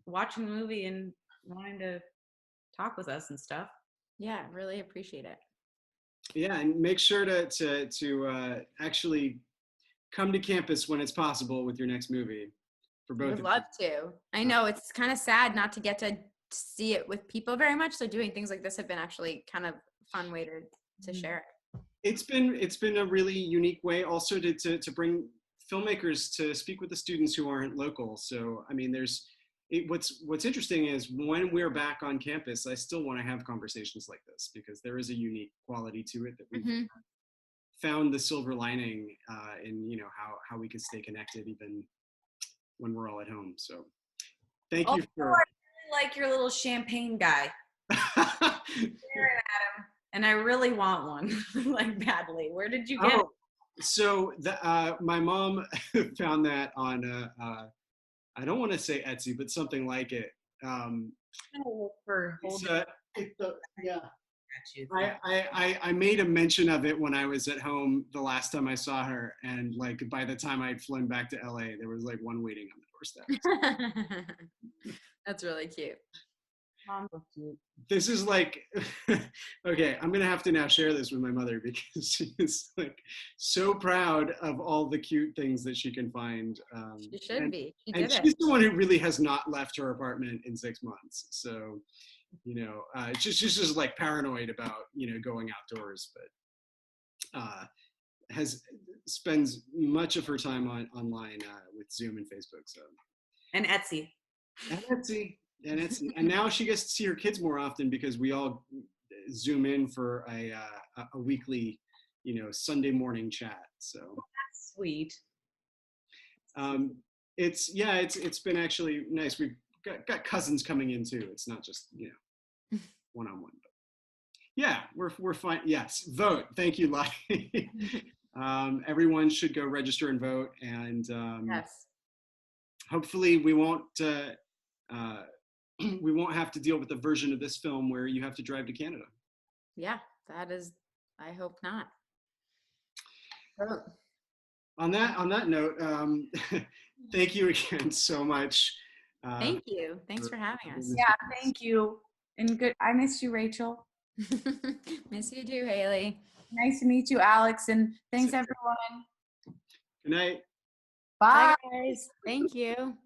watching the movie and wanting to talk with us and stuff. Yeah, really appreciate it. Yeah, and make sure to actually come to campus when it's possible with your next movie. For both. Would love to. I know it's kind of sad not to get to see it with people very much. So doing things like this have been actually kind of a fun way to share it. It's been a really unique way also to bring filmmakers to speak with the students who aren't local. So I mean, what's interesting is when we're back on campus, I still want to have conversations like this because there is a unique quality to it that we've found the silver lining in how we can stay connected even when we're all at home. So thank you for. I really like your little champagne guy. Staring at him, and I really want one, like badly. Where did you get it? So my mom found that on I don't want to say Etsy, but something like it. I made a mention of it when I was at home the last time I saw her, and like by the time I'd flown back to LA, there was like one waiting on the doorstep. That's really cute. This is like, okay, I'm gonna have to now share this with my mother because she's like so proud of all the cute things that she can find. She should be. She's the one who really has not left her apartment in 6 months. So, she's just like paranoid about, going outdoors, but spends much of her time online with Zoom and Facebook. So. And Etsy. And now she gets to see her kids more often because we all Zoom in for a weekly, Sunday morning chat. So that's sweet. It's been actually nice. We've got cousins coming in too. It's not just one-on-one. But yeah, we're fine. Yes, vote. Thank you, Lottie. Everyone should go register and vote, and yes. Hopefully we won't have to deal with the version of this film where you have to drive to Canada. Yeah, I hope not. On that note, thank you again so much. Thank you. Thanks for having us. Yeah, thank you. And good. I miss you, Rachel. Miss you too, Haley. Nice to meet you, Alex. And thanks, everyone. Good night. Bye. Bye, guys. Thank you.